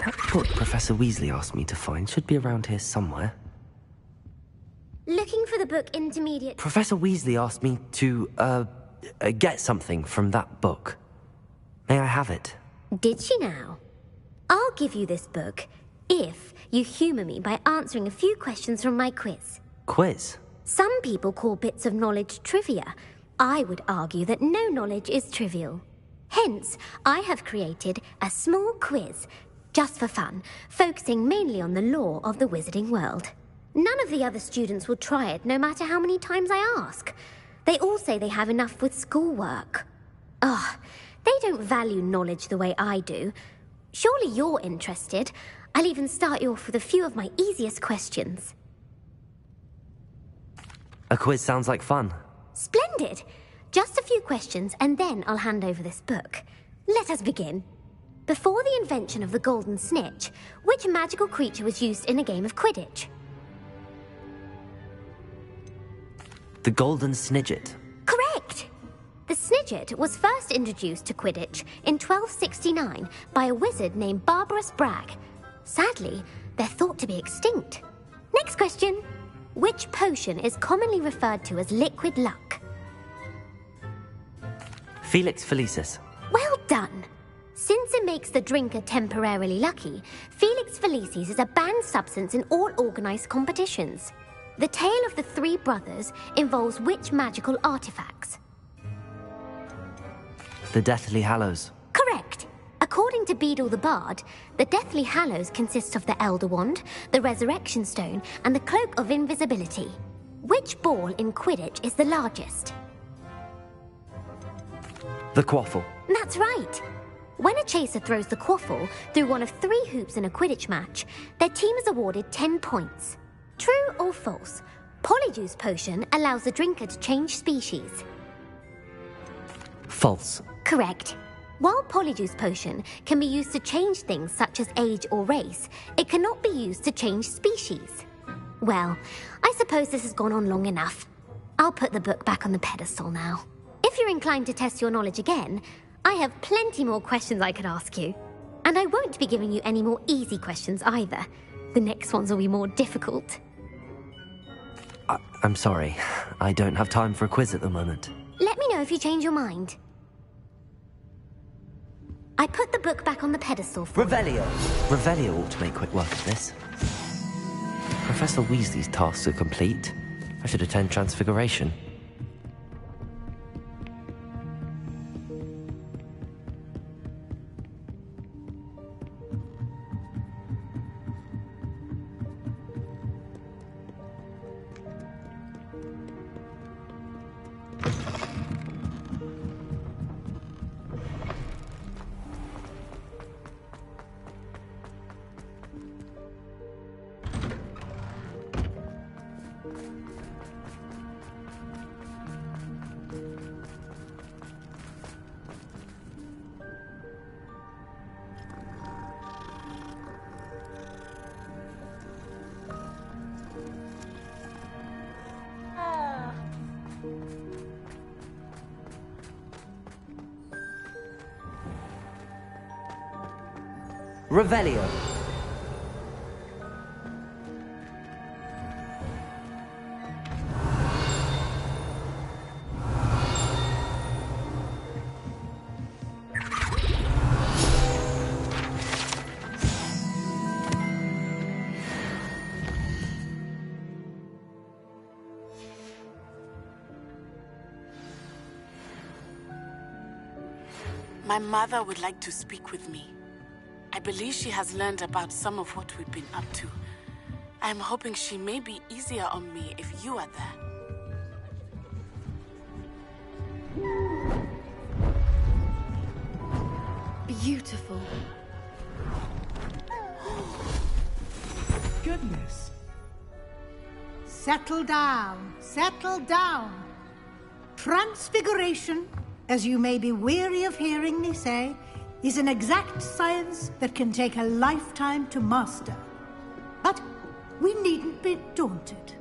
Speaker 2: That book Professor Weasley asked me to find should be around here somewhere.
Speaker 15: Looking for the book Intermediate...
Speaker 2: Professor Weasley asked me to, get something from that book. May I have it?
Speaker 15: Did she now? I'll give you this book if you humour me by answering a few questions from my quiz.
Speaker 2: Quiz?
Speaker 15: Some people call bits of knowledge trivia. I would argue that no knowledge is trivial. Hence, I have created a small quiz, just for fun, focusing mainly on the lore of the wizarding world. None of the other students will try it, no matter how many times I ask. They all say they have enough with schoolwork. Ugh, they don't value knowledge the way I do. Surely you're interested. I'll even start you off with a few of my easiest questions.
Speaker 2: A quiz sounds like fun.
Speaker 15: Splendid! Just a few questions, and then I'll hand over this book. Let us begin. Before the invention of the Golden Snitch, which magical creature was used in a game of Quidditch?
Speaker 2: The Golden Snidget.
Speaker 15: Correct! The Snidget was first introduced to Quidditch in 1269 by a wizard named Barbarous Bragg. Sadly, they're thought to be extinct. Next question. Which potion is commonly referred to as liquid luck?
Speaker 2: Felix Felicis.
Speaker 15: Well done! Since it makes the drinker temporarily lucky, Felix Felicis is a banned substance in all organised competitions. The tale of the three brothers involves which magical artifacts?
Speaker 2: The Deathly Hallows.
Speaker 15: Correct! According to Beedle the Bard, the Deathly Hallows consists of the Elder Wand, the Resurrection Stone, and the Cloak of Invisibility. Which ball in Quidditch is the largest?
Speaker 2: The Quaffle.
Speaker 15: That's right! When a chaser throws the Quaffle through one of 3 hoops in a Quidditch match, their team is awarded 10 points. True or false? Polyjuice Potion allows the drinker to change species.
Speaker 2: False.
Speaker 15: Correct. While Polyjuice Potion can be used to change things such as age or race, it cannot be used to change species. Well, I suppose this has gone on long enough. I'll put the book back on the pedestal now. If you're inclined to test your knowledge again, I have plenty more questions I could ask you. And I won't be giving you any more easy questions either. The next ones will be more difficult.
Speaker 2: I'm sorry. I don't have time for a quiz at the moment.
Speaker 15: Let me know if you change your mind. I put the book back on the pedestal for...
Speaker 2: Revelio! Revelio ought to make quick work of this. Professor Weasley's tasks are complete. I should attend Transfiguration. Revelio.
Speaker 8: My mother would like to speak with me. I believe she has learned about some of what we've been up to. I'm hoping she may be easier on me if you are there.
Speaker 19: Beautiful.
Speaker 22: Goodness. Settle down. Settle down. Transfiguration, as you may be weary of hearing me say, is an exact science that can take a lifetime to master. But we needn't be daunted.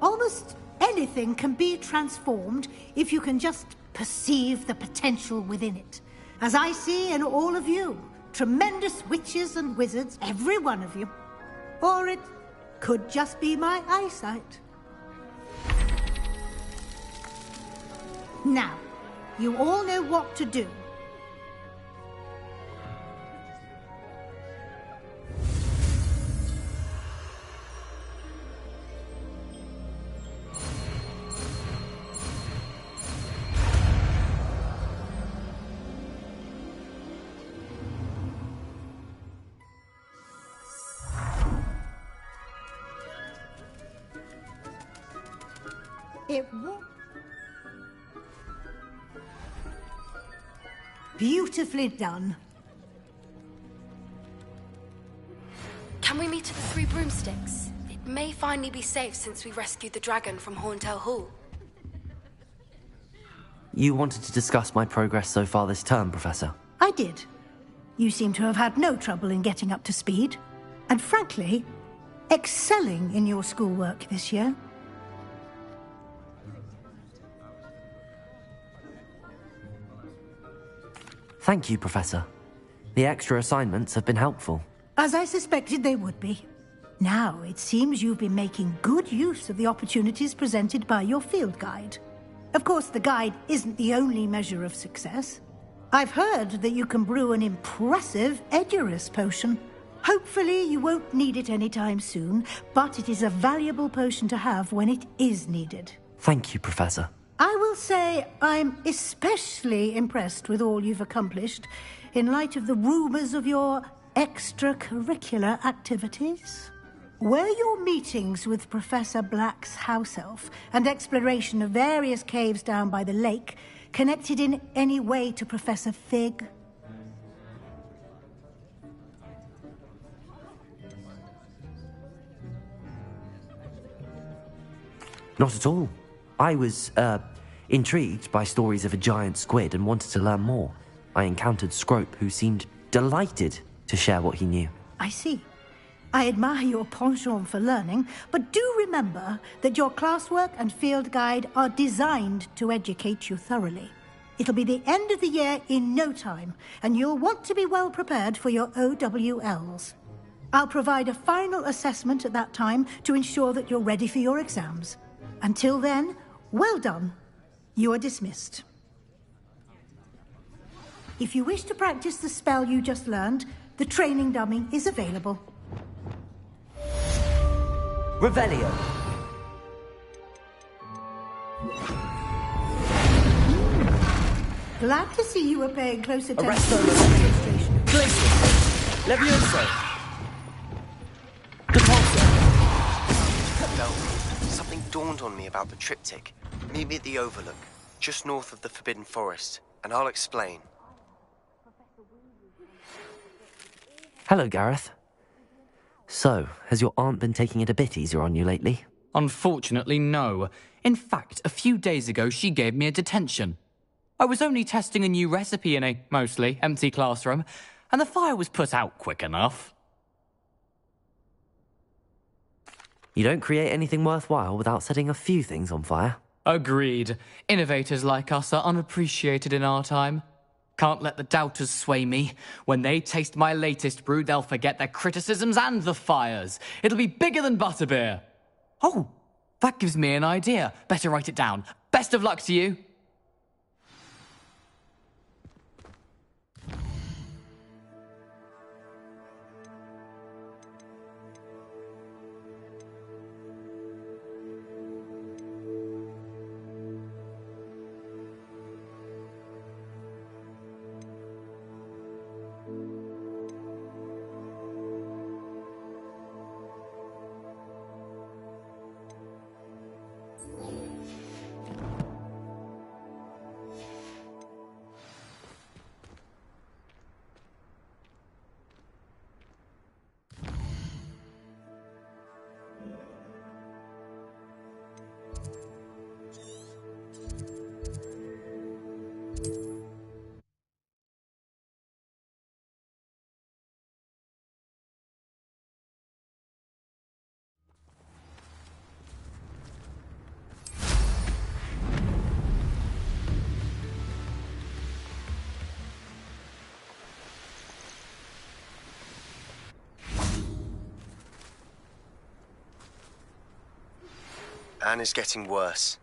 Speaker 22: Almost anything can be transformed if you can just perceive the potential within it. As I see in all of you, tremendous witches and wizards, every one of you. Or it could just be my eyesight. Now, you all know what to do. It won't. Beautifully done.
Speaker 9: Can we meet at the Three Broomsticks? It may finally be safe since we rescued the dragon from Horntail Hall.
Speaker 2: You wanted to discuss my progress so far this term, Professor?
Speaker 22: I did. You seem to have had no trouble in getting up to speed. And frankly, excelling in your schoolwork this year.
Speaker 2: Thank you, Professor. The extra assignments have been helpful.
Speaker 22: As I suspected they would be. Now, it seems you've been making good use of the opportunities presented by your field guide. Of course, the guide isn't the only measure of success. I've heard that you can brew an impressive Edurus potion. Hopefully, you won't need it anytime soon, but it is a valuable potion to have when it is needed.
Speaker 2: Thank you, Professor.
Speaker 22: I will say I'm especially impressed with all you've accomplished in light of the rumors of your extracurricular activities. Were your meetings with Professor Black's house elf and exploration of various caves down by the lake connected in any way to Professor Fig?
Speaker 2: Not at all. I was, intrigued by stories of a giant squid and wanted to learn more. I encountered Scrope, who seemed delighted to share what he knew.
Speaker 22: I see. I admire your penchant for learning, but do remember that your classwork and field guide are designed to educate you thoroughly. It'll be the end of the year in no time, and you'll want to be well prepared for your OWLs. I'll provide a final assessment at that time to ensure that you're ready for your exams. Until then, well done. You are dismissed. If you wish to practice the spell you just learned, the training dummy is available.
Speaker 2: Revelio.
Speaker 22: Glad to see you were paying close attention
Speaker 2: Arresto
Speaker 22: to the demonstration.
Speaker 2: Glacius. Levioso.
Speaker 16: Something dawned on me about the triptych. Meet me at the Overlook, just north of the Forbidden Forest, and I'll explain.
Speaker 2: Hello, Gareth. So, has your aunt been taking it a bit easier on you lately?
Speaker 23: Unfortunately, no. In fact, a few days ago, she gave me a detention. I was only testing a new recipe in a mostly empty classroom, and the fire was put out quick enough.
Speaker 2: You don't create anything worthwhile without setting a few things on fire.
Speaker 23: Agreed. Innovators like us are unappreciated in our time. Can't let the doubters sway me. When they taste my latest brew, they'll forget their criticisms and the fires. It'll be bigger than butterbeer. Oh, that gives me an idea. Better write it down. Best of luck to you.
Speaker 16: Anne is getting worse.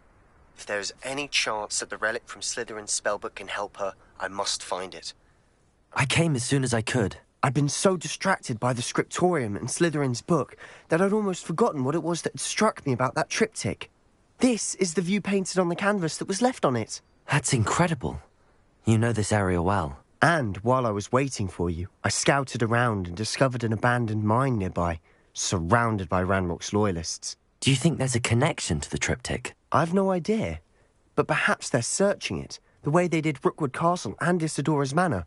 Speaker 16: If there is any chance that the relic from Slytherin's spellbook can help her, I must find it.
Speaker 2: I came as soon as I could.
Speaker 16: I'd been so distracted by the scriptorium and Slytherin's book that I'd almost forgotten what it was that had struck me about that triptych. This is the view painted on the canvas that was left on it.
Speaker 2: That's incredible. You know this area well.
Speaker 16: And while I was waiting for you, I scouted around and discovered an abandoned mine nearby, surrounded by Ranrock's loyalists.
Speaker 2: Do you think there's a connection to the triptych?
Speaker 16: I've no idea, but perhaps they're searching it, the way they did Rookwood Castle and Isidora's Manor.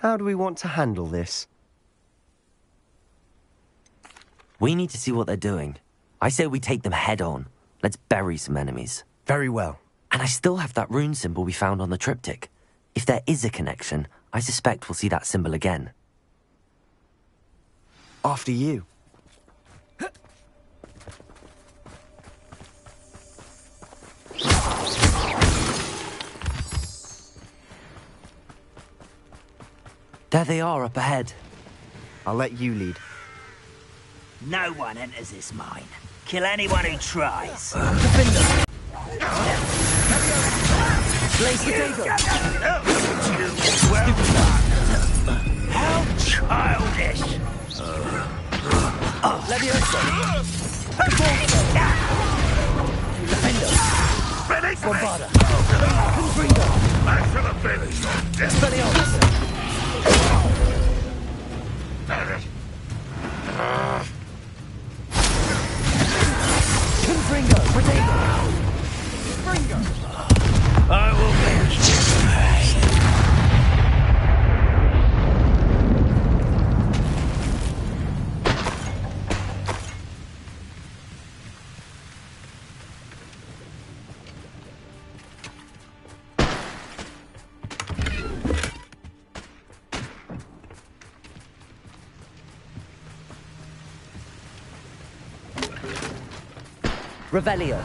Speaker 16: How do we want to handle this?
Speaker 2: We need to see what they're doing. I say we take them head on. Let's bury some enemies.
Speaker 16: Very well.
Speaker 2: And I still have that rune symbol we found on the triptych. If there is a connection, I suspect we'll see that symbol again.
Speaker 16: After you.
Speaker 2: There they are up ahead.
Speaker 16: I'll let you lead.
Speaker 21: No one enters this mine. Kill anyone who tries.
Speaker 2: Blaze the table.
Speaker 21: How childish!
Speaker 2: Leviosa. Defender. Bombarda. Confringo. Expelliarmus. Confringo. Protego. Fringo.
Speaker 21: I will bench this
Speaker 2: Revelio.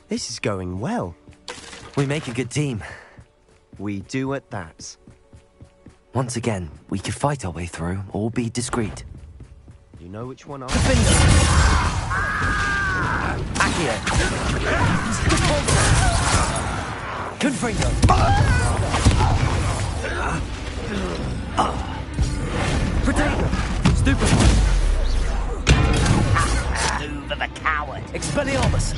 Speaker 16: This is going well.
Speaker 2: We make a good team.
Speaker 16: We do at that.
Speaker 2: Once again, we could fight our way through or be discreet.
Speaker 16: You know which one I...
Speaker 2: Accio. Confringo. Protego. Stupefy.
Speaker 21: move of a coward.
Speaker 2: Expelliarmus.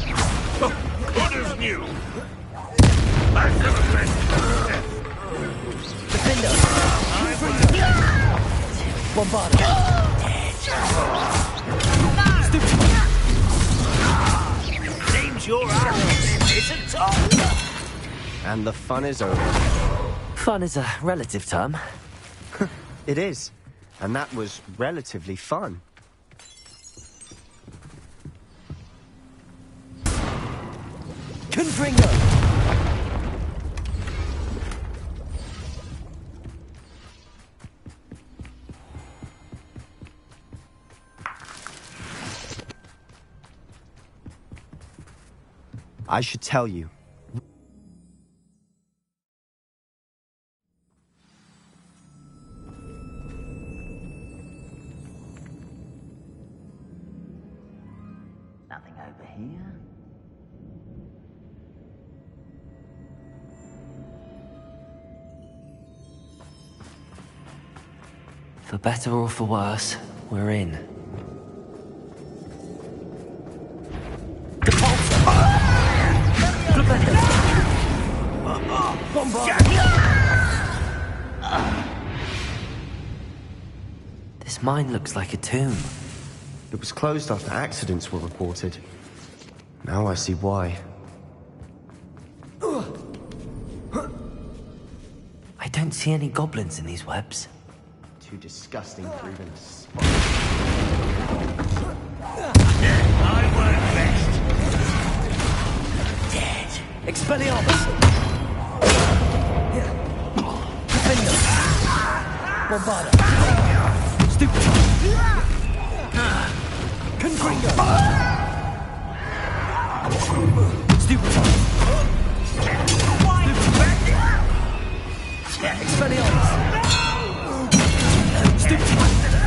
Speaker 21: Good as new.
Speaker 2: Defender. Bombarda.
Speaker 21: Seems your arrow isn't on.
Speaker 16: And the fun is over.
Speaker 2: Fun is a relative term.
Speaker 16: It is. And that was relatively fun.
Speaker 2: Confringo!
Speaker 16: I should tell you.
Speaker 21: Nothing over here.
Speaker 2: For better or for worse, we're in. This mine looks like a tomb.
Speaker 16: It was closed after accidents were reported. Now I see why.
Speaker 2: I don't see any goblins in these webs.
Speaker 16: Too disgusting for even a spot.
Speaker 21: I work best. Dead.
Speaker 2: Expelliarmus! Defender! Bombarda! Stupid! Confringo! Stupid! Expelliarmus! Stupid!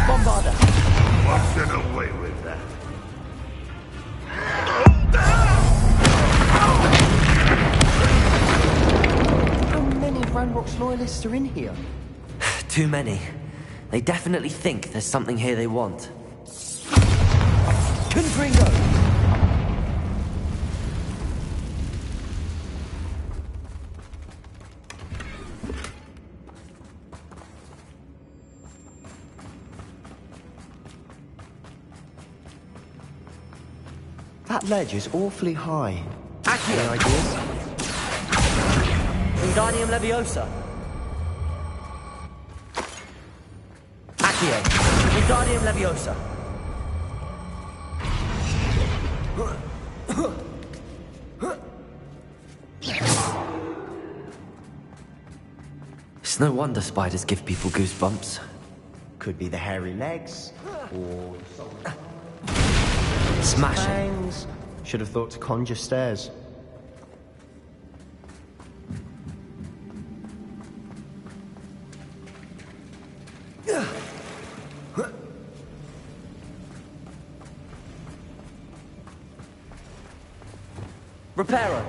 Speaker 2: Bombarda!
Speaker 21: What's in a way with that?
Speaker 16: How many Ranrock's loyalists are in here?
Speaker 2: Too many. They definitely think there's something here they want. Confringo!
Speaker 16: That ledge is awfully high.
Speaker 2: Accio!
Speaker 16: Any ideas?
Speaker 2: Wingardium Leviosa! Accio! Wingardium Leviosa! It's no wonder spiders give people goosebumps.
Speaker 16: Could be the hairy legs, or...
Speaker 2: Smash it.
Speaker 16: Fangs. Should have thought to conjure stairs.
Speaker 2: Reparo!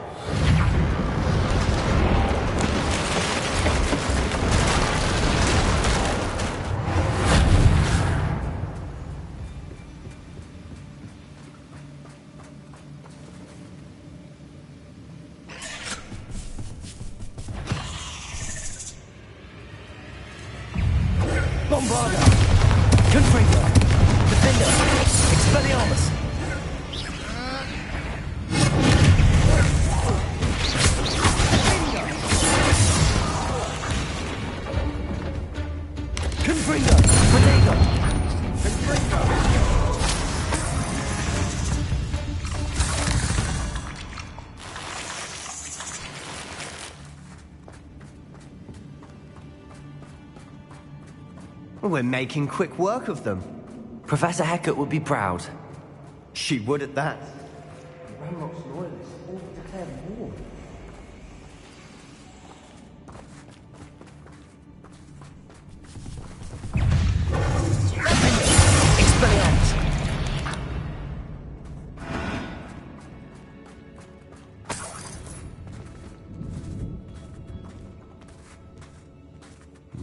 Speaker 2: Bombarda! Confringo! Defender! Expelliarmus! Confringo! Protego! Confringo!
Speaker 16: We're making quick work of them.
Speaker 2: Professor Hecat would be proud.
Speaker 16: She would at that. Ranrock's loyalists all declared war.
Speaker 2: Expelliarmus!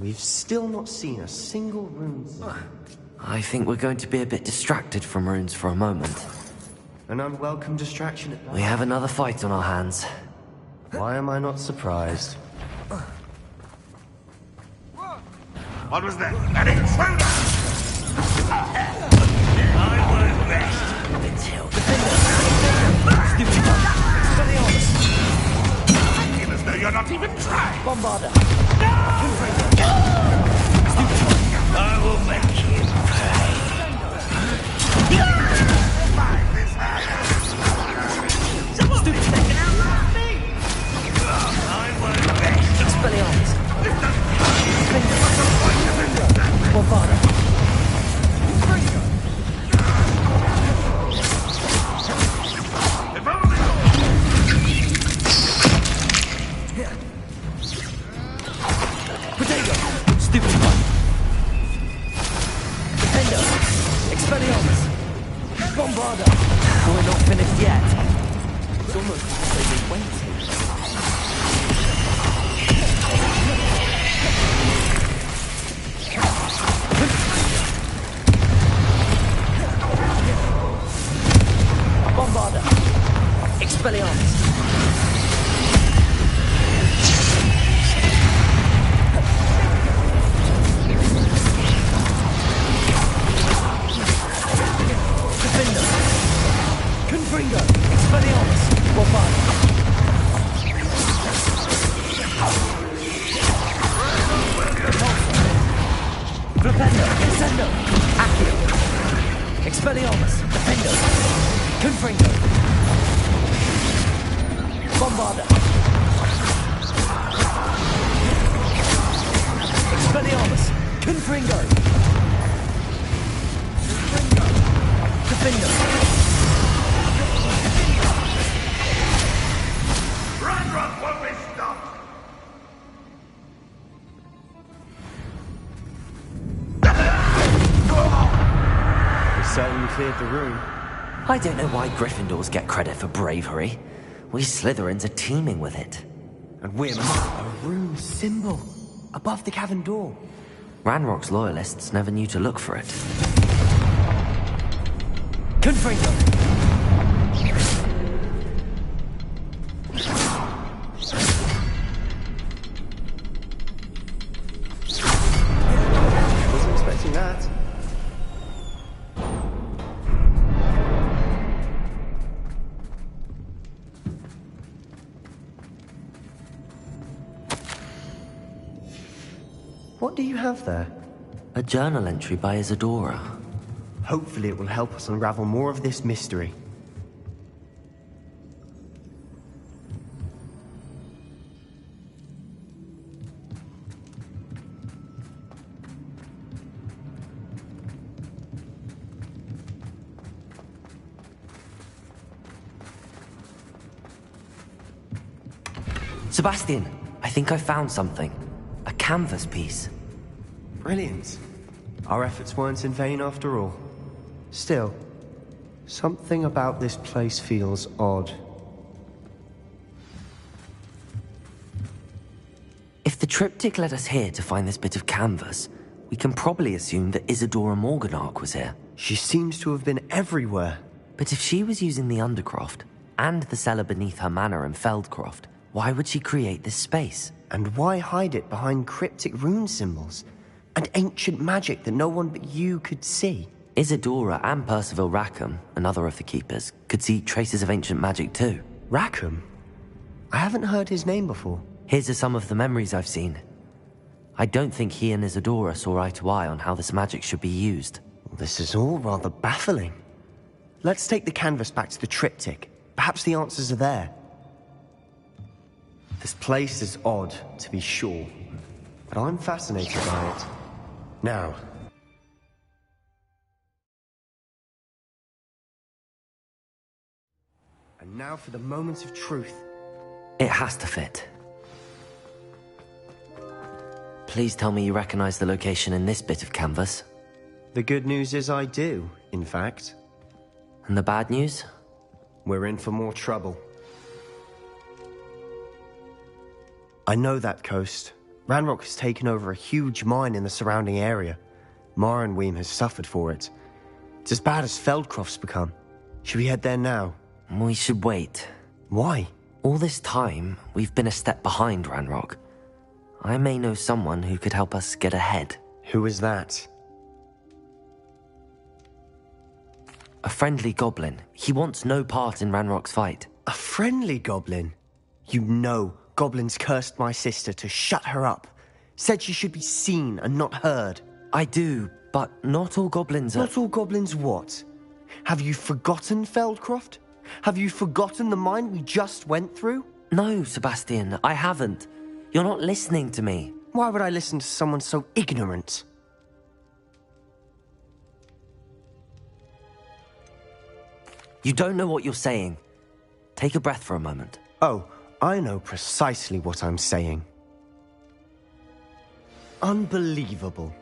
Speaker 16: We've still not seen a single rune.
Speaker 2: I think we're going to be a bit distracted from runes for a moment.
Speaker 16: An unwelcome distraction at
Speaker 2: We have another fight on our hands.
Speaker 16: Why am I not surprised?
Speaker 21: What was that? An intruder! I won't rest until... Feel as though you're not even trying!
Speaker 2: Bombarda!
Speaker 21: I will make you pay! Find this Someone's taken out last thing! I won't rest!
Speaker 2: Expelliarmus! Bombarda! Protego! Stupid one! Defender! Expelliarmus! Bombarda! We're not finished yet. It's almost as if they've been waiting. Bombarda! Expelliarmus! Defender! Confringo! Expelliarmus! Bombarda! Flipendo! Incendio! Accio! Expelliarmus! Defendo! Confringo! Bombarda! Expelliarmus! Confringo! Gryffindor!
Speaker 21: Ranrock won't be stopped!
Speaker 16: We certainly cleared the room.
Speaker 2: I don't know why Gryffindors get credit for bravery. We Slytherins are teeming with it.
Speaker 16: And we're a rune symbol above the cavern door.
Speaker 2: Ranrock's loyalists never knew to look for it.
Speaker 16: Confringo! Wasn't expecting that. What do you have there?
Speaker 2: A journal entry by Isadora.
Speaker 16: Hopefully it will help us unravel more of this mystery.
Speaker 2: Sebastian, I think I found something. A canvas piece.
Speaker 16: Brilliant. Our efforts weren't in vain after all. Still, something about this place feels odd.
Speaker 2: If the triptych led us here to find this bit of canvas, we can probably assume that Isadora Morganach was here.
Speaker 16: She seems to have been everywhere.
Speaker 2: But if she was using the Undercroft, and the cellar beneath her manor in Feldcroft, why would she create this space?
Speaker 16: And why hide it behind cryptic rune symbols? And ancient magic that no one but you could see?
Speaker 2: Isadora and Percival Rackham, another of the Keepers, could see traces of ancient magic too.
Speaker 16: Rackham? I haven't heard his name before.
Speaker 2: Here's some of the memories I've seen. I don't think he and Isadora saw eye to eye on how this magic should be used.
Speaker 16: This is all rather baffling. Let's take the canvas back to the triptych. Perhaps the answers are there. This place is odd, to be sure, but I'm fascinated by it. Now. And now for the moment of truth.
Speaker 2: It has to fit. Please tell me you recognize the location in this bit of canvas.
Speaker 16: The good news is I do, in fact.
Speaker 2: And the bad news?
Speaker 16: We're in for more trouble. I know that coast. Ranrock has taken over a huge mine in the surrounding area. Mornweem has suffered for it. It's as bad as Feldcroft's become. Should we head there now?
Speaker 2: We should wait.
Speaker 16: Why?
Speaker 2: All this time, we've been a step behind Ranrock. I may know someone who could help us get ahead.
Speaker 16: Who is that?
Speaker 2: A friendly goblin. He wants no part in Ranrock's fight.
Speaker 16: A friendly goblin? You know goblins cursed my sister to shut her up. Said she should be seen and not heard.
Speaker 2: I do, but not all goblins are...
Speaker 16: Not all goblins what? Have you forgotten Feldcroft? Have you forgotten the mine we just went through?
Speaker 2: No, Sebastian, I haven't. You're not listening to me.
Speaker 16: Why would I listen to someone so ignorant?
Speaker 2: You don't know what you're saying. Take a breath for a moment.
Speaker 16: Oh, I know precisely what I'm saying. Unbelievable.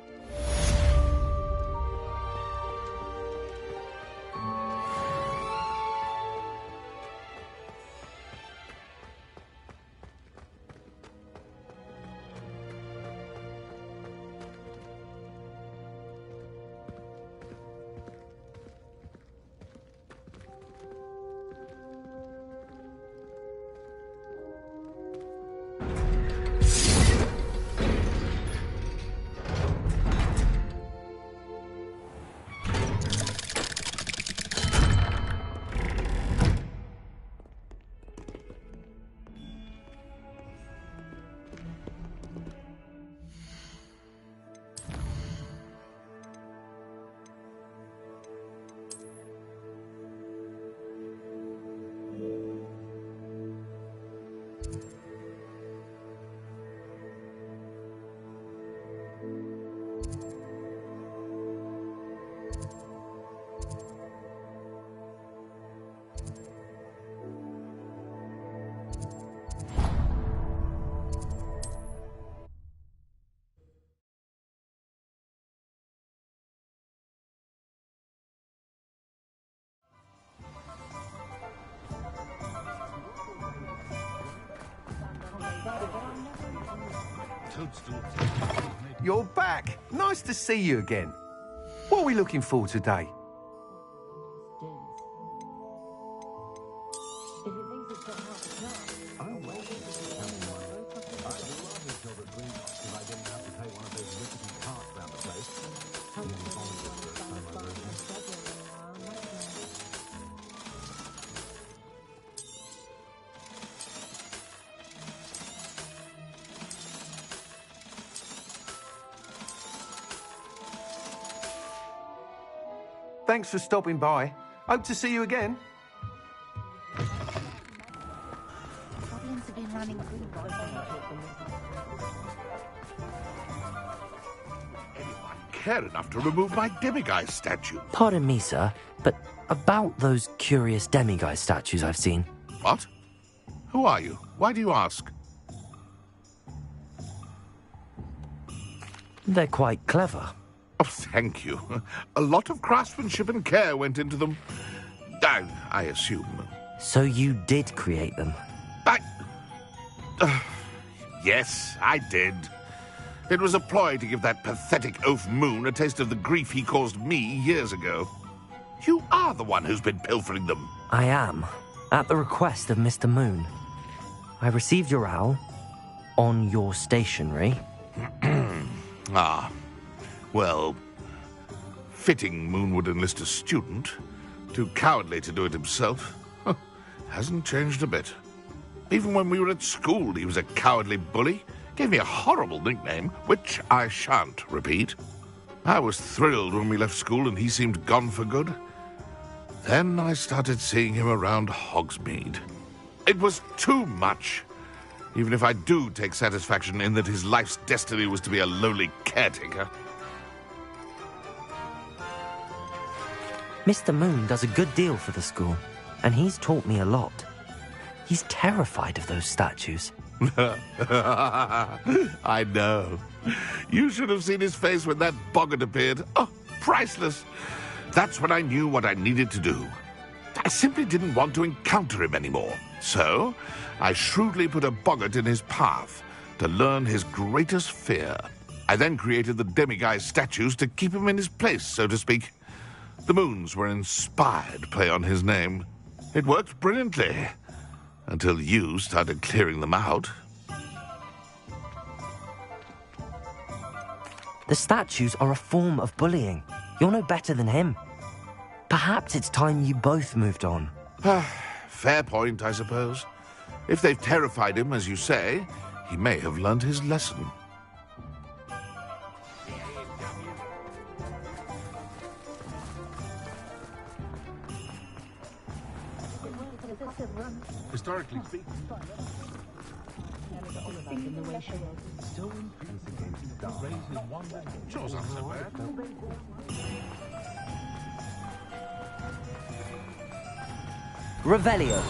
Speaker 3: You're back. Nice to see you again. What are we looking for today? Thanks for stopping by. Hope to see you again.
Speaker 6: Care enough to remove my demiguise statue.
Speaker 2: Pardon me, sir, but about those curious demiguise statues I've seen.
Speaker 6: What? Who are you? Why do you ask?
Speaker 2: They're quite clever.
Speaker 6: Oh, thank you. A lot of craftsmanship and care went into them. I assume.
Speaker 2: So you did create them?
Speaker 6: Yes, I did. It was a ploy to give that pathetic oaf Moon a taste of the grief he caused me years ago. You are the one who's been pilfering them.
Speaker 2: I am, at the request of Mr. Moon. I received your owl on your stationery.
Speaker 6: Ah, well, fitting Moon would enlist a student. Too cowardly to do it himself. Hasn't changed a bit. Even when we were at school, he was a cowardly bully. Gave me a horrible nickname, which I shan't repeat. I was thrilled when we left school and he seemed gone for good. Then I started seeing him around Hogsmeade. It was too much. Even if I do take satisfaction in that his life's destiny was to be a lowly caretaker.
Speaker 2: Mr. Moon does a good deal for the school, and he's taught me a lot. He's terrified of those statues.
Speaker 6: I know. You should have seen his face when that boggart appeared. Oh, priceless. That's when I knew what I needed to do. I simply didn't want to encounter him anymore. So, I shrewdly put a boggart in his path to learn his greatest fear. I then created the demiguise statues to keep him in his place, so to speak. The Moons were an inspired play on his name. It worked brilliantly. Until you started clearing them out.
Speaker 2: The statues are a form of bullying. You're no better than him. Perhaps it's time you both moved on.
Speaker 6: Fair point, I suppose. If they've terrified him, as you say, he may have learned his lesson.
Speaker 12: Historically speaking,
Speaker 6: Sure, not so bad.
Speaker 2: Revelio.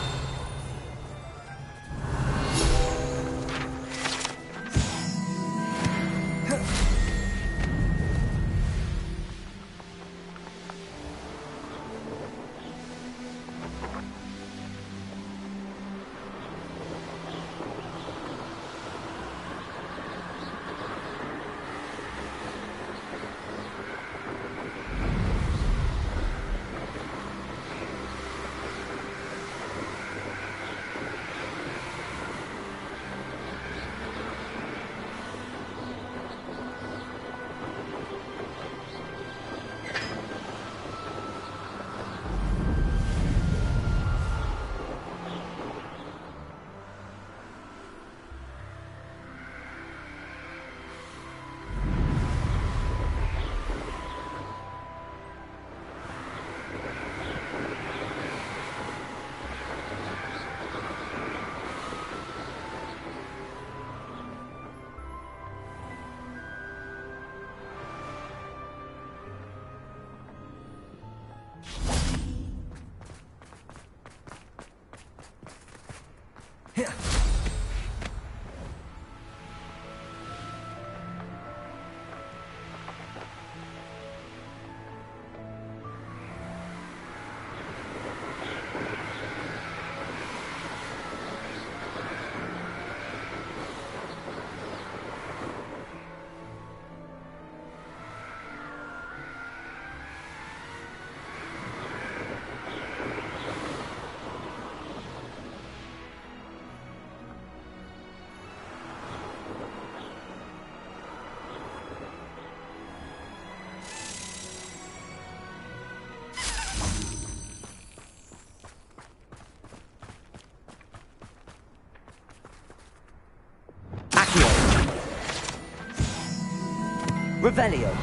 Speaker 2: Revelio.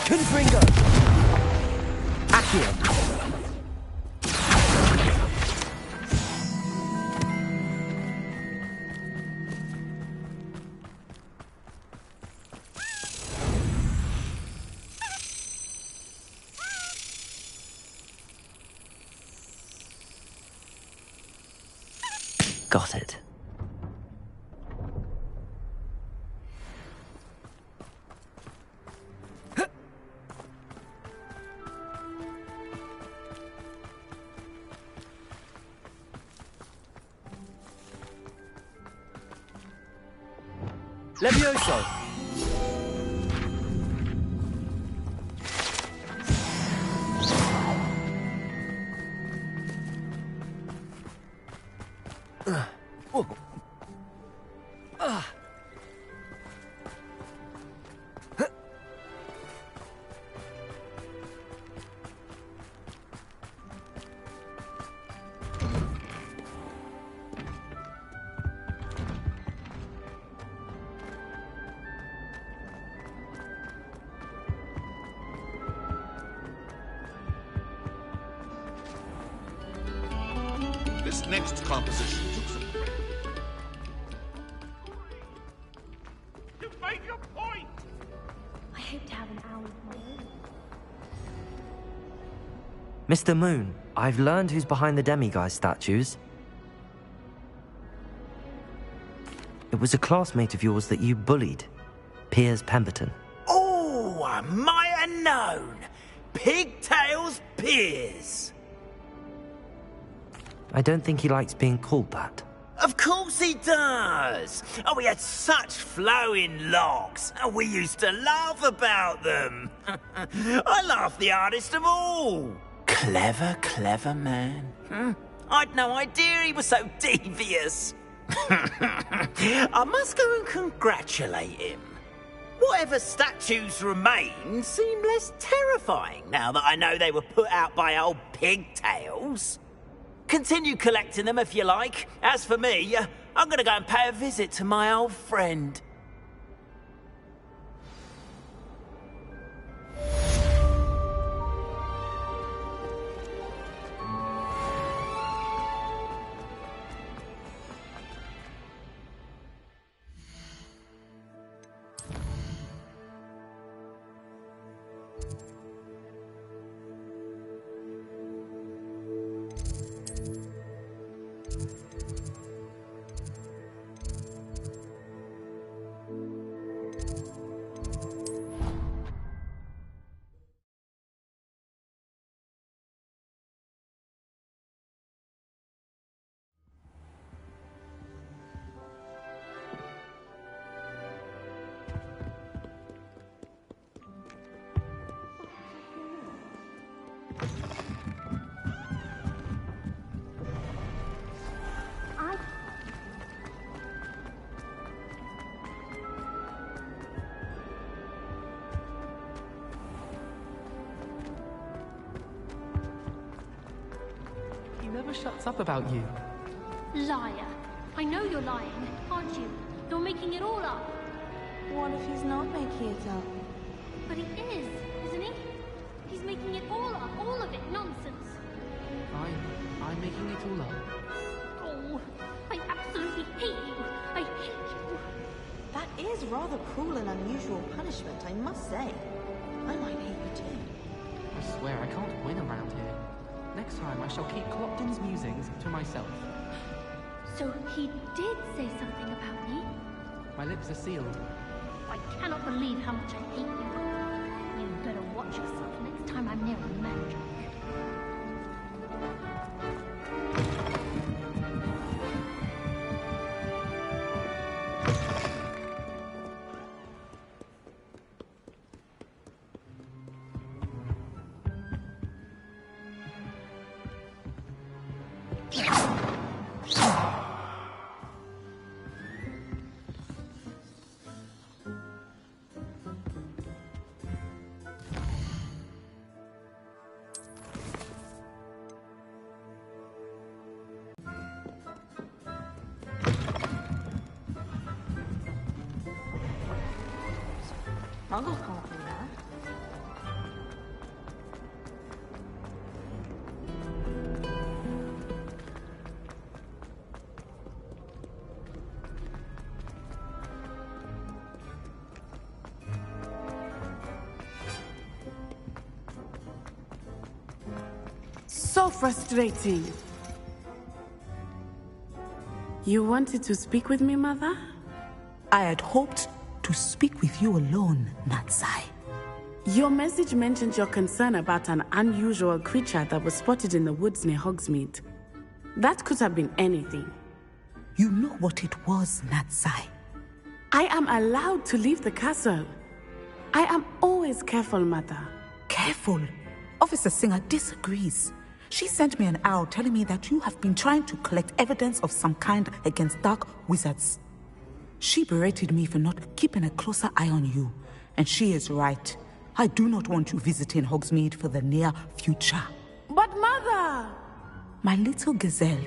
Speaker 2: Confringo. Accio. Got it. Levioso!
Speaker 6: This next composition took some...
Speaker 21: You made your point!
Speaker 15: I hope to have an owl of my own.
Speaker 2: Mr. Moon, I've learned who's behind the demiguise statues. It was a classmate of yours that you bullied, Piers Pemberton.
Speaker 1: Oh, I might have known. Pigtails Piers.
Speaker 2: I don't think he likes being called that.
Speaker 1: Of course he does. Oh, he had such flowing locks. And we used to laugh about them. I laughed the hardest of all. Clever, clever man. I'd no idea he was so devious. I must go and congratulate him. Whatever statues remain seem less terrifying now that I know they were put out by old pigtails. Continue collecting them if you like. As for me, I'm gonna go and pay a visit to my old friend.
Speaker 23: He never shuts up about you.
Speaker 15: Liar. I know you're lying, aren't you? You're making it all up.
Speaker 18: What if he's not making it up?
Speaker 15: But he is, isn't he? He's making it all up, all of it nonsense.
Speaker 23: I'm making it all up.
Speaker 15: Oh, I absolutely hate you. I hate you.
Speaker 18: That is rather cruel and unusual punishment, I must say. I might hate you too.
Speaker 23: I swear I can't win around here. Next time I shall keep Clopton's musings to myself.
Speaker 15: So he did say something about me?
Speaker 23: My lips are sealed.
Speaker 15: I cannot believe how much I hate you. You better watch yourself next time I'm near a magic.
Speaker 18: Muggles can't do that.
Speaker 10: So frustrating. You wanted to speak with me, Mother?
Speaker 12: I had hoped to speak with you alone, Natsai.
Speaker 10: Your message mentioned your concern about an unusual creature that was spotted in the woods near Hogsmeade. That could have been anything.
Speaker 12: You know what it was, Natsai.
Speaker 10: I am allowed to leave the castle. I am always careful, Mother.
Speaker 12: Careful? Officer Singer disagrees. She sent me an owl telling me that you have been trying to collect evidence of some kind against dark wizards. She berated me for not keeping a closer eye on you, and she is right. I do not want you visiting Hogsmeade for the near future.
Speaker 10: But Mother!
Speaker 12: My little gazelle,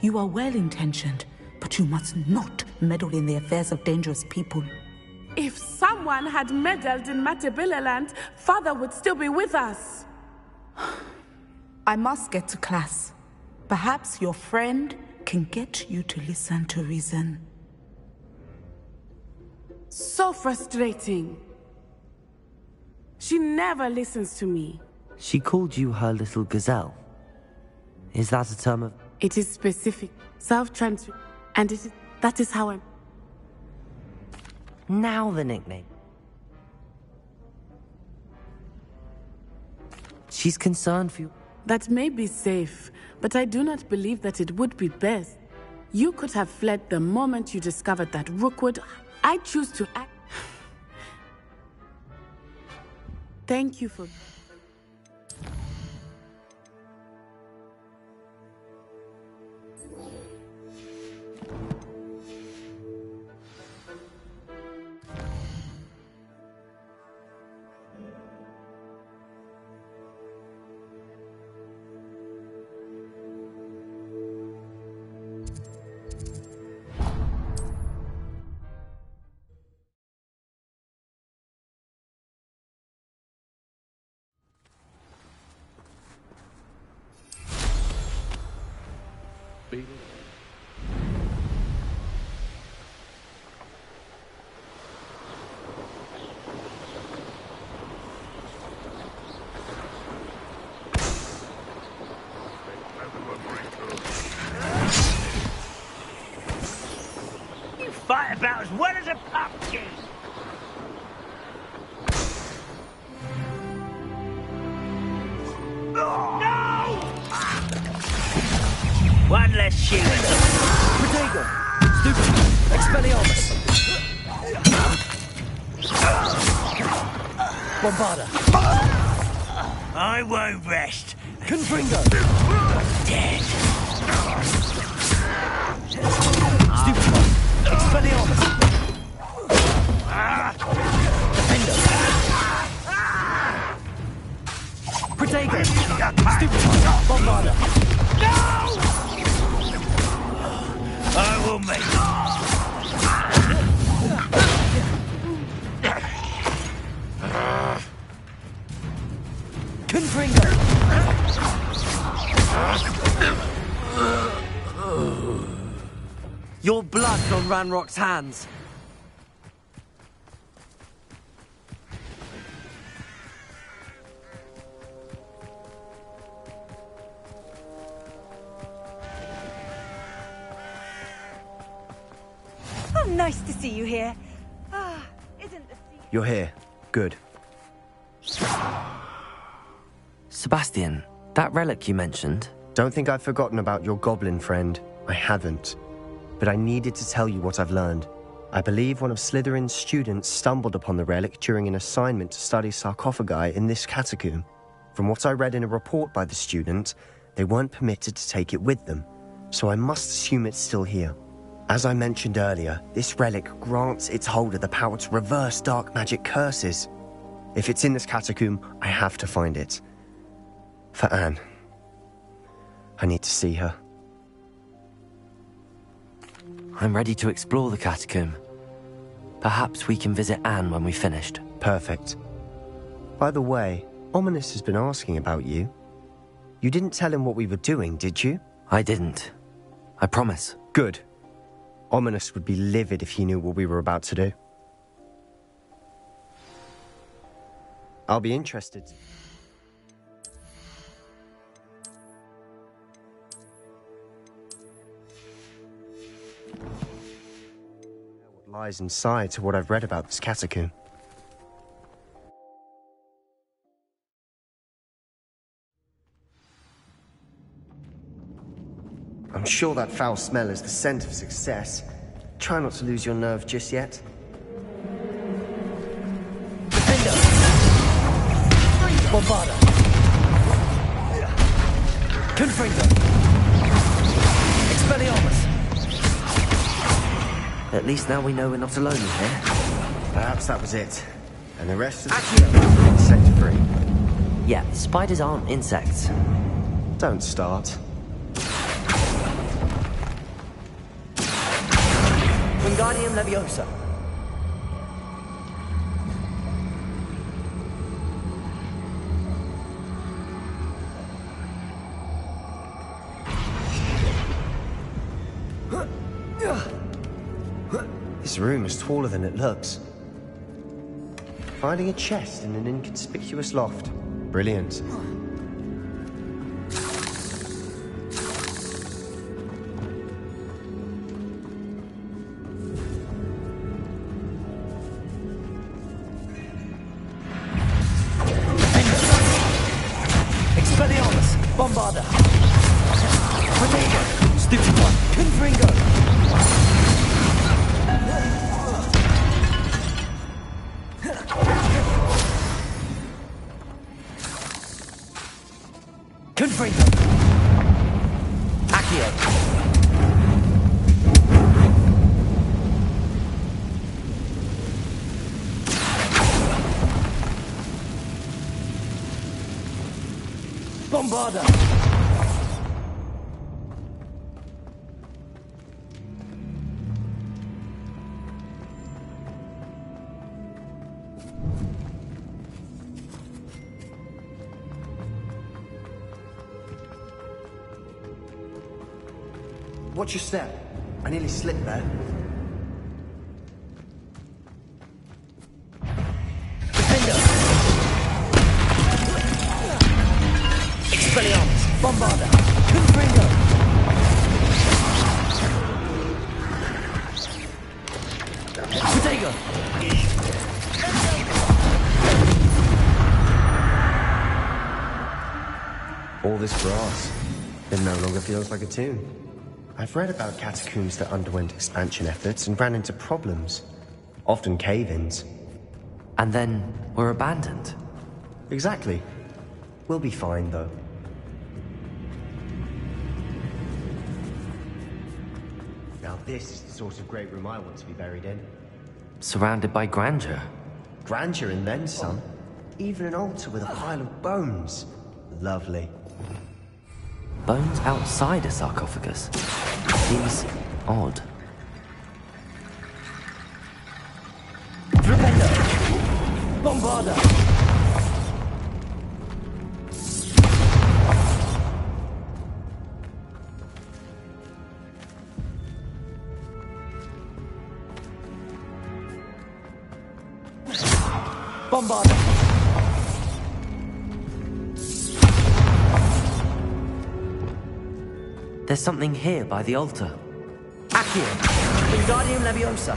Speaker 12: you are well-intentioned, but you must not meddle in the affairs of dangerous people.
Speaker 10: If someone had meddled in Matabeleland, Father would still be with us.
Speaker 12: I must get to class. Perhaps your friend can get you to listen to reason.
Speaker 10: So frustrating. She never listens to me.
Speaker 2: She called you her little gazelle. Is that a term of...
Speaker 10: It is specific, self-transfer, and that is how I'm...
Speaker 2: Now the nickname. She's concerned for you.
Speaker 10: That may be safe, but I do not believe that it would be best. You could have fled the moment you discovered that Rookwood. I choose to act. Thank you for...
Speaker 21: You fight about as well as a pumpkin! No! One less shoe.
Speaker 2: Protego! Stupid! Expelliarmus! Bombarda!
Speaker 21: I won't rest.
Speaker 2: Confringo!
Speaker 21: Dead.
Speaker 2: Stupid! Expelliarmus! Defender! Protego! Stupid! Bombarda!
Speaker 21: No! I will make it.
Speaker 2: Confringo! Your blood's on Ranrock's hands.
Speaker 14: Oh, nice to see you here. Isn't the sea...
Speaker 16: You're here. Good.
Speaker 2: Sebastian, that relic you mentioned...
Speaker 16: Don't think I've forgotten about your goblin friend. I haven't. But I needed to tell you what I've learned. I believe one of Slytherin's students stumbled upon the relic during an assignment to study sarcophagi in this catacomb. From what I read in a report by the student, they weren't permitted to take it with them, so I must assume it's still here. As I mentioned earlier, this relic grants its holder the power to reverse dark magic curses. If it's in this catacomb, I have to find it. For Anne. I need to see her.
Speaker 2: I'm ready to explore the catacomb. Perhaps we can visit Anne when we've finished.
Speaker 16: Perfect. By the way, Ominous has been asking about you. You didn't tell him what we were doing, did you?
Speaker 2: I didn't. I promise.
Speaker 16: Good. Ominous would be livid if he knew what we were about to do. I'll be interested. What lies inside to what I've read about this catacomb. I'm sure that foul smell is the scent of success. Try not to lose your nerve just yet.
Speaker 2: Bombarda! Confringo! Expelliarmus! At least now we know we're not alone in here.
Speaker 16: Perhaps that was it. And the rest of the insect-free.
Speaker 2: Yeah, spiders aren't insects.
Speaker 16: Don't start.
Speaker 2: Wingardium Leviosa.
Speaker 16: This room is taller than it looks. Finding a chest in an inconspicuous loft. Brilliant.
Speaker 2: Expelliarmus! Bombarda! Protego! Stupefy! Confringo! Confringo! Accio! Bombarda!
Speaker 16: Watch your step. I nearly slipped there.
Speaker 2: Expelliarmus! Bombarda! Confringo! Protego!
Speaker 16: All this brass. It no longer feels like a tomb. I've read about catacombs that underwent expansion efforts and ran into problems. Often cave-ins.
Speaker 2: And then were abandoned.
Speaker 16: Exactly. We'll be fine, though. Now this is the sort of great room I want to be buried in.
Speaker 2: Surrounded by grandeur.
Speaker 16: Grandeur and then some. Even an altar with a pile of bones. Lovely.
Speaker 2: Bones outside a sarcophagus. Seems odd. Rependo! Bombarda! Bombarda! There's something here by the altar. Accio! Wingardium Leviosa!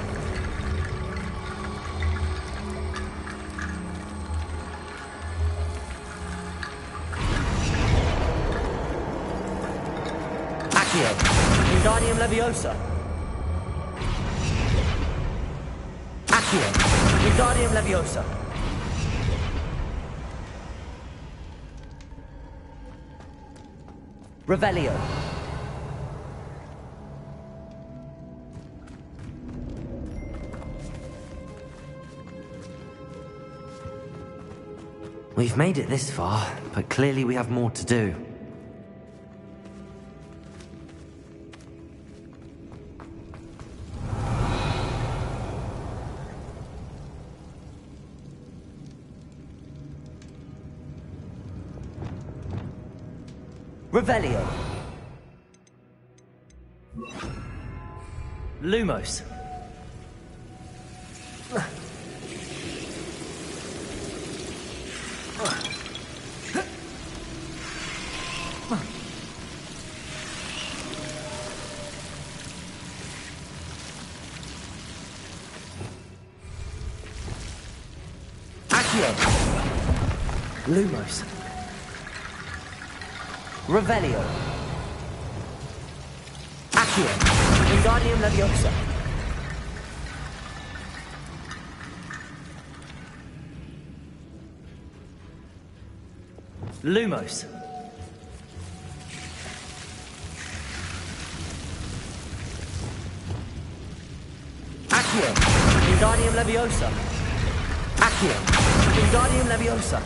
Speaker 2: Accio! Wingardium Leviosa! Accio! Wingardium Leviosa! Revelio! We've made it this far, but clearly we have more to do. Revelio. Lumos. Accio. Lumos. Revelio. Accio. Wingardium Leviosa. Lumos. Accio. Wingardium Leviosa. Accio. Wingardium Leviosa.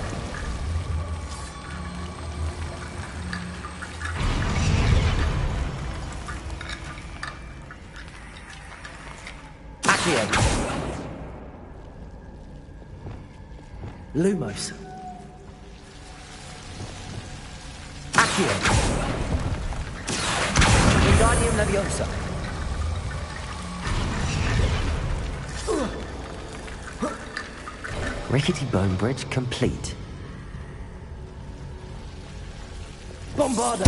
Speaker 2: Accio. Lumos. Accio. Wingardium Leviosa. Rickety Bone Bridge complete. Bombarda!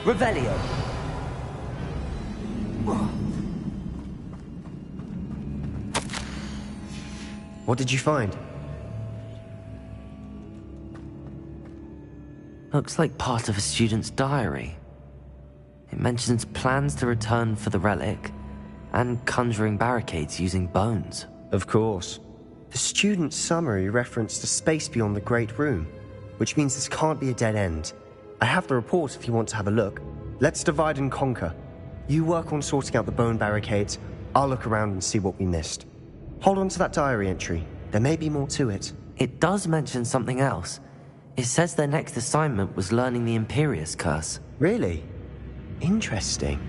Speaker 2: Revelio.
Speaker 16: What did you find?
Speaker 2: Looks like part of a student's diary. It mentions plans to return for the relic and conjuring barricades using bones.
Speaker 16: Of course. The student's summary referenced a space beyond the Great Room, which means this can't be a dead end. I have the report if you want to have a look. Let's divide and conquer. You work on sorting out the bone barricades. I'll look around and see what we missed. Hold on to that diary entry. There may be more to it.
Speaker 2: It does mention something else. It says their next assignment was learning the Imperius Curse.
Speaker 16: Really? Interesting.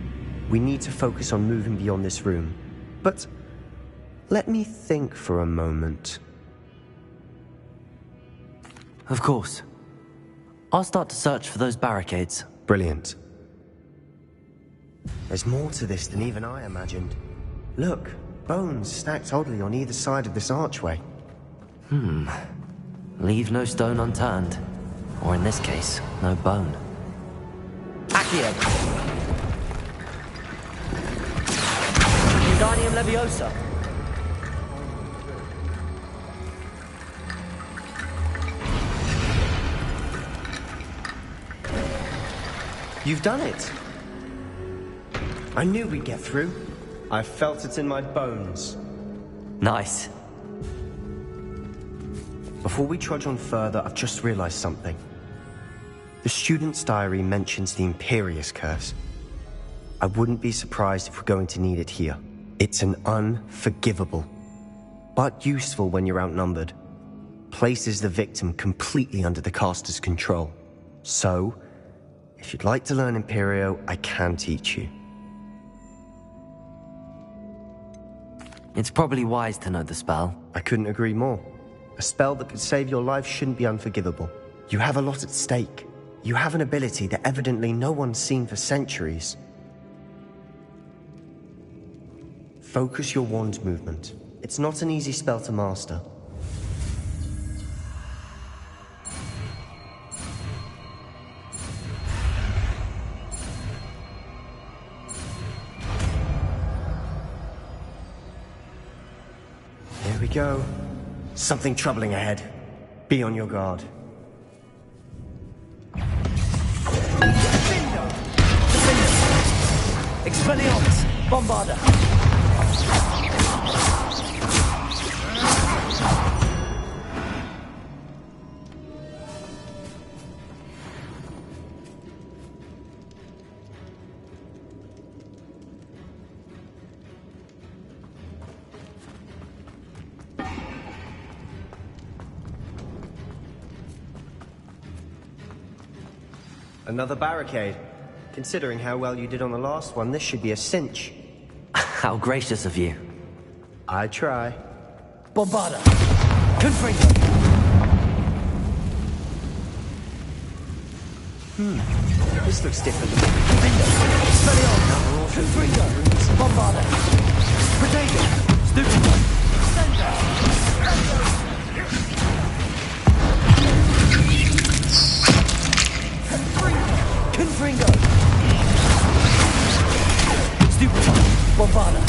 Speaker 16: We need to focus on moving beyond this room. But let me think for a moment.
Speaker 2: Of course. I'll start to search for those barricades.
Speaker 16: Brilliant. There's more to this than even I imagined. Look, bones stacked oddly on either side of this archway.
Speaker 2: Leave no stone unturned. Or in this case, no bone. Accio! Wingardium Leviosa!
Speaker 16: You've done it! I knew we'd get through. I felt it in my bones.
Speaker 2: Nice.
Speaker 16: Before we trudge on further, I've just realized something. The student's diary mentions the Imperius Curse. I wouldn't be surprised if we're going to need it here. It's an unforgivable, but useful when you're outnumbered. Places the victim completely under the caster's control. So, if you'd like to learn Imperio, I can teach you.
Speaker 2: It's probably wise to know the spell.
Speaker 16: I couldn't agree more. A spell that could save your life shouldn't be unforgivable. You have a lot at stake. You have an ability that evidently no one's seen for centuries. Focus your wand movement. It's not an easy spell to master. Here we go. Something troubling ahead. Be on your guard.
Speaker 2: Expelliarmus! Bombarda!
Speaker 16: Another barricade. Considering how well you did on the last one, this should be a cinch.
Speaker 2: How gracious of you.
Speaker 16: I try.
Speaker 2: Bombarda! Confringo!
Speaker 16: This looks different.
Speaker 2: Expelliarmus! Confringo! Bombarda! Protego! Stupido! Confringo! Stupido! Bombarda!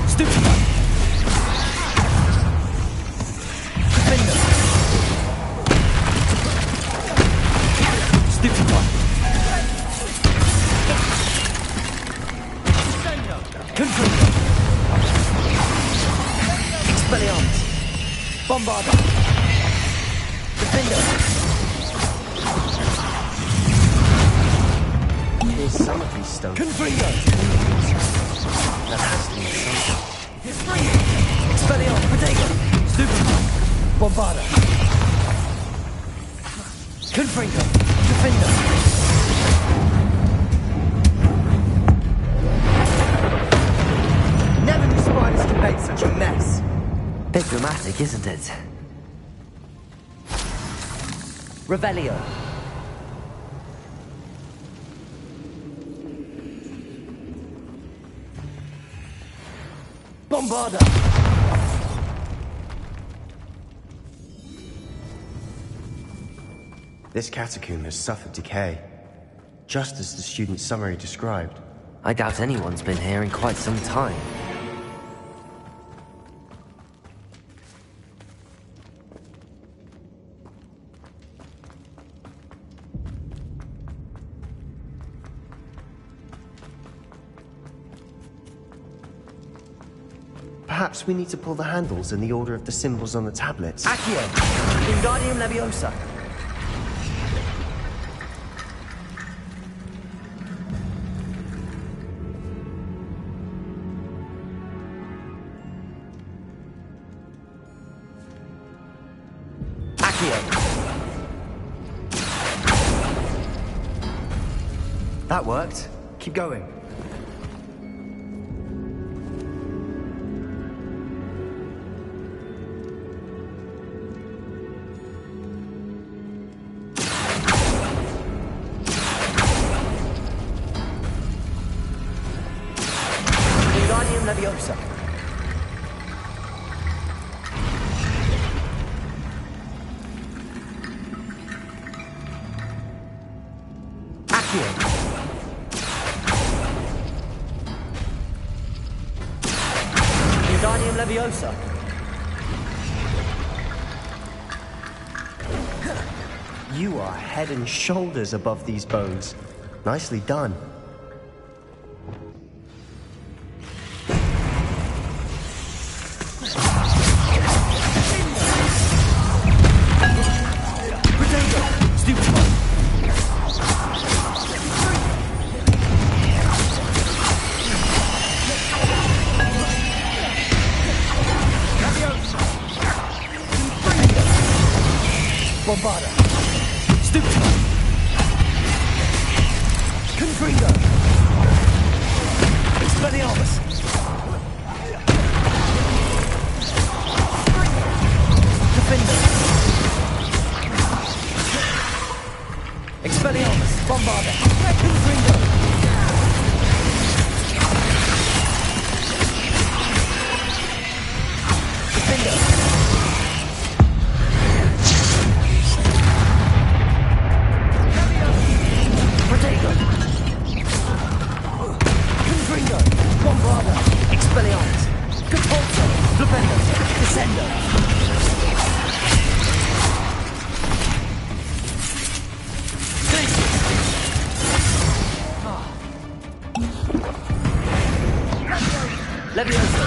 Speaker 2: Stupido! Defender! Stupido! Confringo! Expelliarmus! Bombarda! Defender!
Speaker 16: Here's some of these stones.
Speaker 2: Confringo!
Speaker 16: That has to be something.
Speaker 2: Expelliarmus! Protego! Stupido! Bombarda! Confringo! Defender!
Speaker 16: Never knew spiders could make such a mess.
Speaker 2: Bit dramatic, isn't it? Revelio. Bombarda!
Speaker 16: This catacomb has suffered decay, just as the student's summary described.
Speaker 2: I doubt anyone's been here in quite some time.
Speaker 16: Perhaps we need to pull the handles in the order of the symbols on the tablets.
Speaker 2: Accio! Wingardium Leviosa! Accio!
Speaker 16: That worked. Keep going.
Speaker 2: Wingardium Leviosa! Accio! Wingardium Leviosa!
Speaker 16: You are head and shoulders above these bones. Nicely done.
Speaker 2: Bombarda! Stupido! Confringo! Expelliarmus! Defender! Expelliarmus! Bombarda! Confringo! Defender! Confringo! Bombarda! Expelliarmus! Compulso! Flipendo! Descendo! Levioso!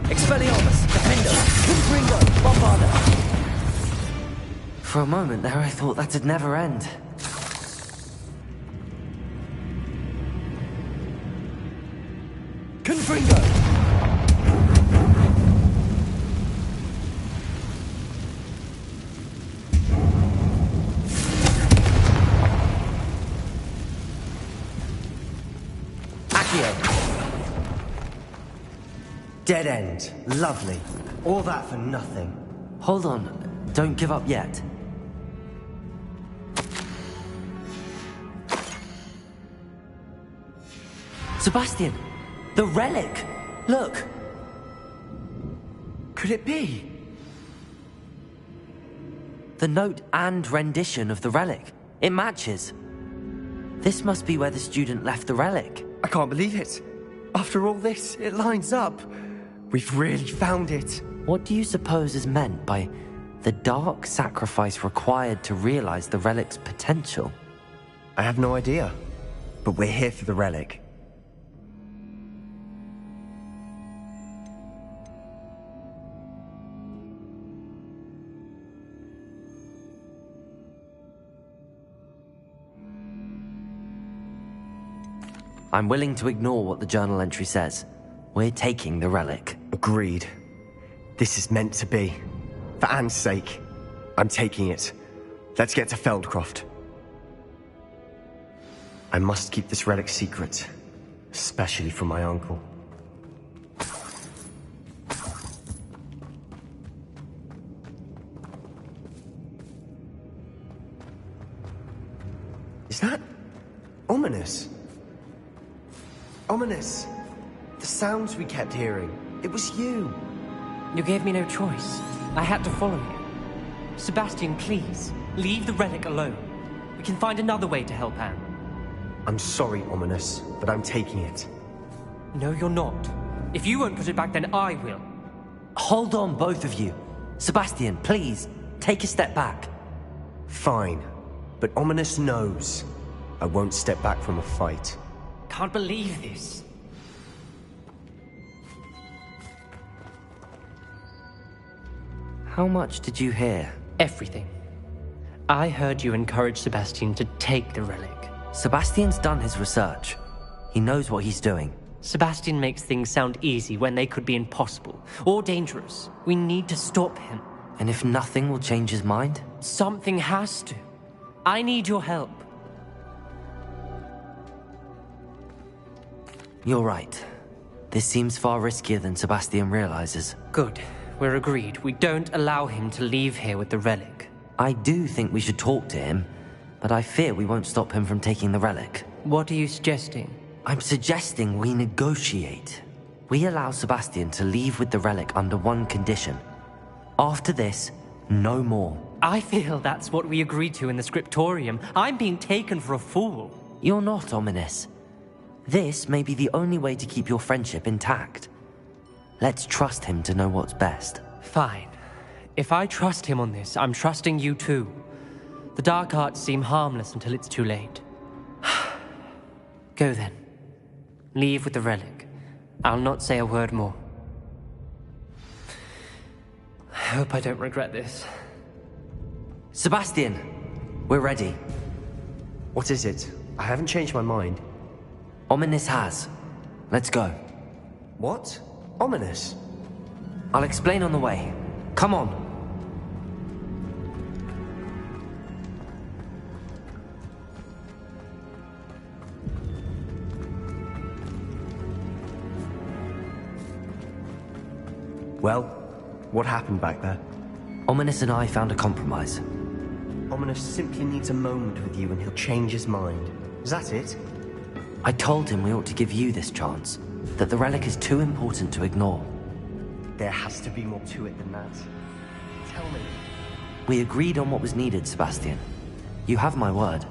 Speaker 2: Expelliarmus! Defendo! Confringo! Bombarda! For a moment there I thought that'd never end. Confringo!
Speaker 16: Dead end. Lovely. All that for nothing.
Speaker 2: Hold on. Don't give up yet. Sebastian! The relic! Look!
Speaker 16: Could it be?
Speaker 2: The note and rendition of the relic. It matches. This must be where the student left the relic.
Speaker 16: I can't believe it. After all this, it lines up. We've really found it.
Speaker 2: What do you suppose is meant by the dark sacrifice required to realize the relic's potential?
Speaker 16: I have no idea. But we're here for the relic.
Speaker 2: I'm willing to ignore what the journal entry says. We're taking the relic.
Speaker 16: Agreed. This is meant to be. For Anne's sake. I'm taking it. Let's get to Feldcroft. I must keep this relic secret. Especially from my uncle. Is that ominous? Ominous. The sounds we kept hearing. It was you.
Speaker 7: You gave me no choice. I had to follow you. Sebastian, please, leave the relic alone. We can find another way to help Anne.
Speaker 16: I'm sorry, Ominous, but I'm taking it.
Speaker 7: No, you're not. If you won't put it back, then I will.
Speaker 2: Hold on, both of you. Sebastian, please, take a step back.
Speaker 16: Fine. But Ominous knows. I won't step back from a fight.
Speaker 7: Can't believe this.
Speaker 2: How much did you hear?
Speaker 7: Everything. I heard you encourage Sebastian to take the relic.
Speaker 2: Sebastian's done his research. He knows what he's doing.
Speaker 7: Sebastian makes things sound easy when they could be impossible or dangerous. We need to stop him.
Speaker 2: And if nothing will change his mind?
Speaker 7: Something has to. I need your help.
Speaker 2: You're right. This seems far riskier than Sebastian realizes.
Speaker 7: Good. We're agreed. We don't allow him to leave here with the relic.
Speaker 2: I do think we should talk to him, but I fear we won't stop him from taking the relic.
Speaker 7: What are you suggesting?
Speaker 2: I'm suggesting we negotiate. We allow Sebastian to leave with the relic under one condition. After this, no more.
Speaker 7: I feel that's what we agreed to in the scriptorium. I'm being taken for a fool.
Speaker 2: You're not, Ominous. This may be the only way to keep your friendship intact. Let's trust him to know what's best.
Speaker 7: Fine. If I trust him on this, I'm trusting you too. The dark arts seem harmless until it's too late. Go then. Leave with the relic. I'll not say a word more. I hope I don't regret this.
Speaker 2: Sebastian! We're ready.
Speaker 16: What is it? I haven't changed my mind.
Speaker 2: Ominous has. Let's go.
Speaker 16: What? Ominous?
Speaker 2: I'll explain on the way. Come on.
Speaker 16: Well, what happened back there?
Speaker 2: Ominous and I found a compromise.
Speaker 16: Ominous simply needs a moment with you and he'll change his mind. Is that it?
Speaker 2: I told him we ought to give you this chance. That the relic is too important to ignore.
Speaker 16: There has to be more to it than that. Tell me.
Speaker 2: We agreed on what was needed, Sebastian. You have my word.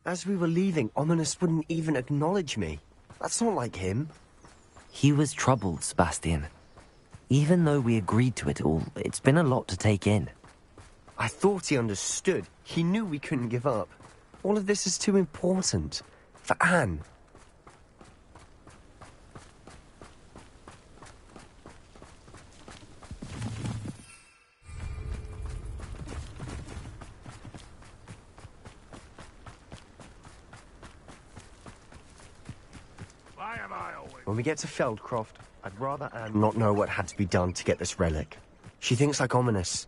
Speaker 16: As we were leaving, Ominis wouldn't even acknowledge me. That's not like him.
Speaker 2: He was troubled, Sebastian. Even though we agreed to it all, it's been a lot to take in.
Speaker 16: I thought he understood. He knew we couldn't give up. All of this is too important. For Anne. When we get to Feldcroft, I'd rather Anne not know what had to be done to get this relic. She thinks like Ominis.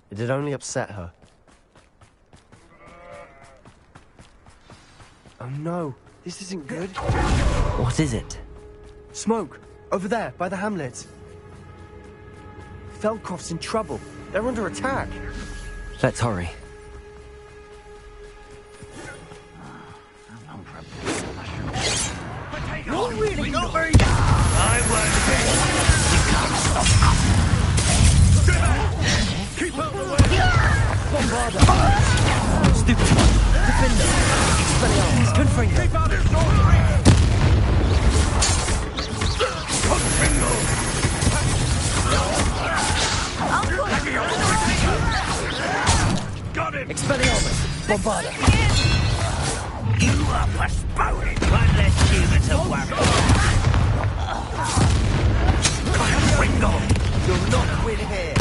Speaker 16: It'd only upset her. Oh no, this isn't good.
Speaker 2: What is it?
Speaker 16: Smoke! Over there, by the hamlet. Feldcroft's in trouble. They're under attack.
Speaker 2: Let's hurry.
Speaker 21: Not really, not very good. I won't bet. You can't stop us. Keep out the way.
Speaker 2: Bombarda. Stupid. Defender. Expelliarmus. Confringo.
Speaker 21: Keep out his door. Confringo. Got him.
Speaker 2: Expelliarmus. Bombarda.
Speaker 21: You are postponing one less human to worry. Ringo,
Speaker 16: you'll not win here.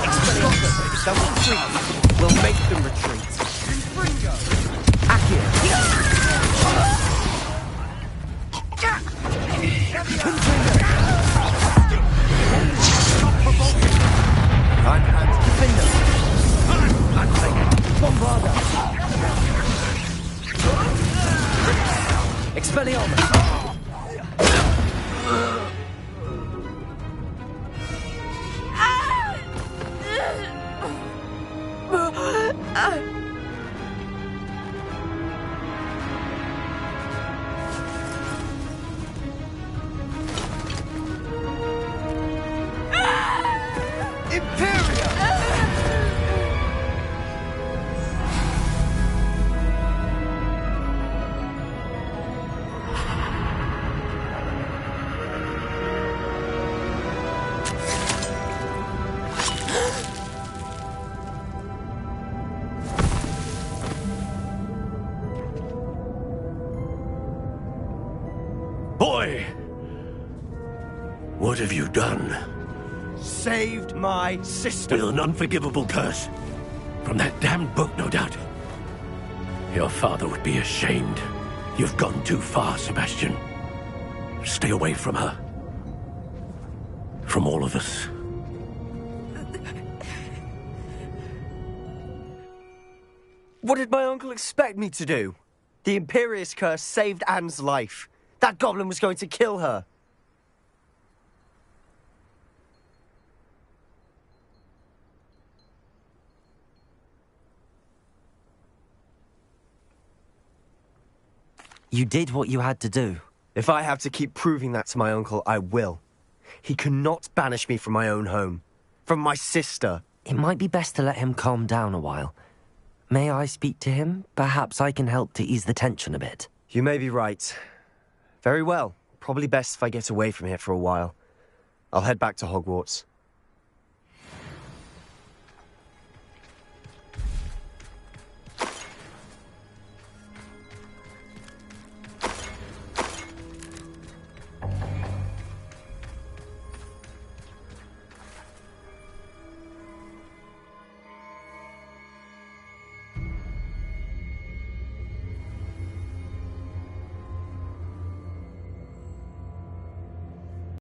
Speaker 16: Expelliarmus, double three. We'll make them retreat. Accio. I'm Anne's defender. Bombarda! Expelliarmus!
Speaker 4: Boy! What have you done?
Speaker 16: Saved my sister.
Speaker 4: With an unforgivable curse. From that damned book, no doubt. Your father would be ashamed. You've gone too far, Sebastian. Stay away from her. From all of us.
Speaker 16: What did my uncle expect me to do? The Imperius curse saved Anne's life. That goblin was going to kill her.
Speaker 2: You did what you had to do.
Speaker 16: If I have to keep proving that to my uncle, I will. He cannot banish me from my own home. From my sister.
Speaker 2: It might be best to let him calm down a while. May I speak to him? Perhaps I can help to ease the tension a bit.
Speaker 16: You may be right. Very well. Probably best if I get away from here for a while. I'll head back to Hogwarts.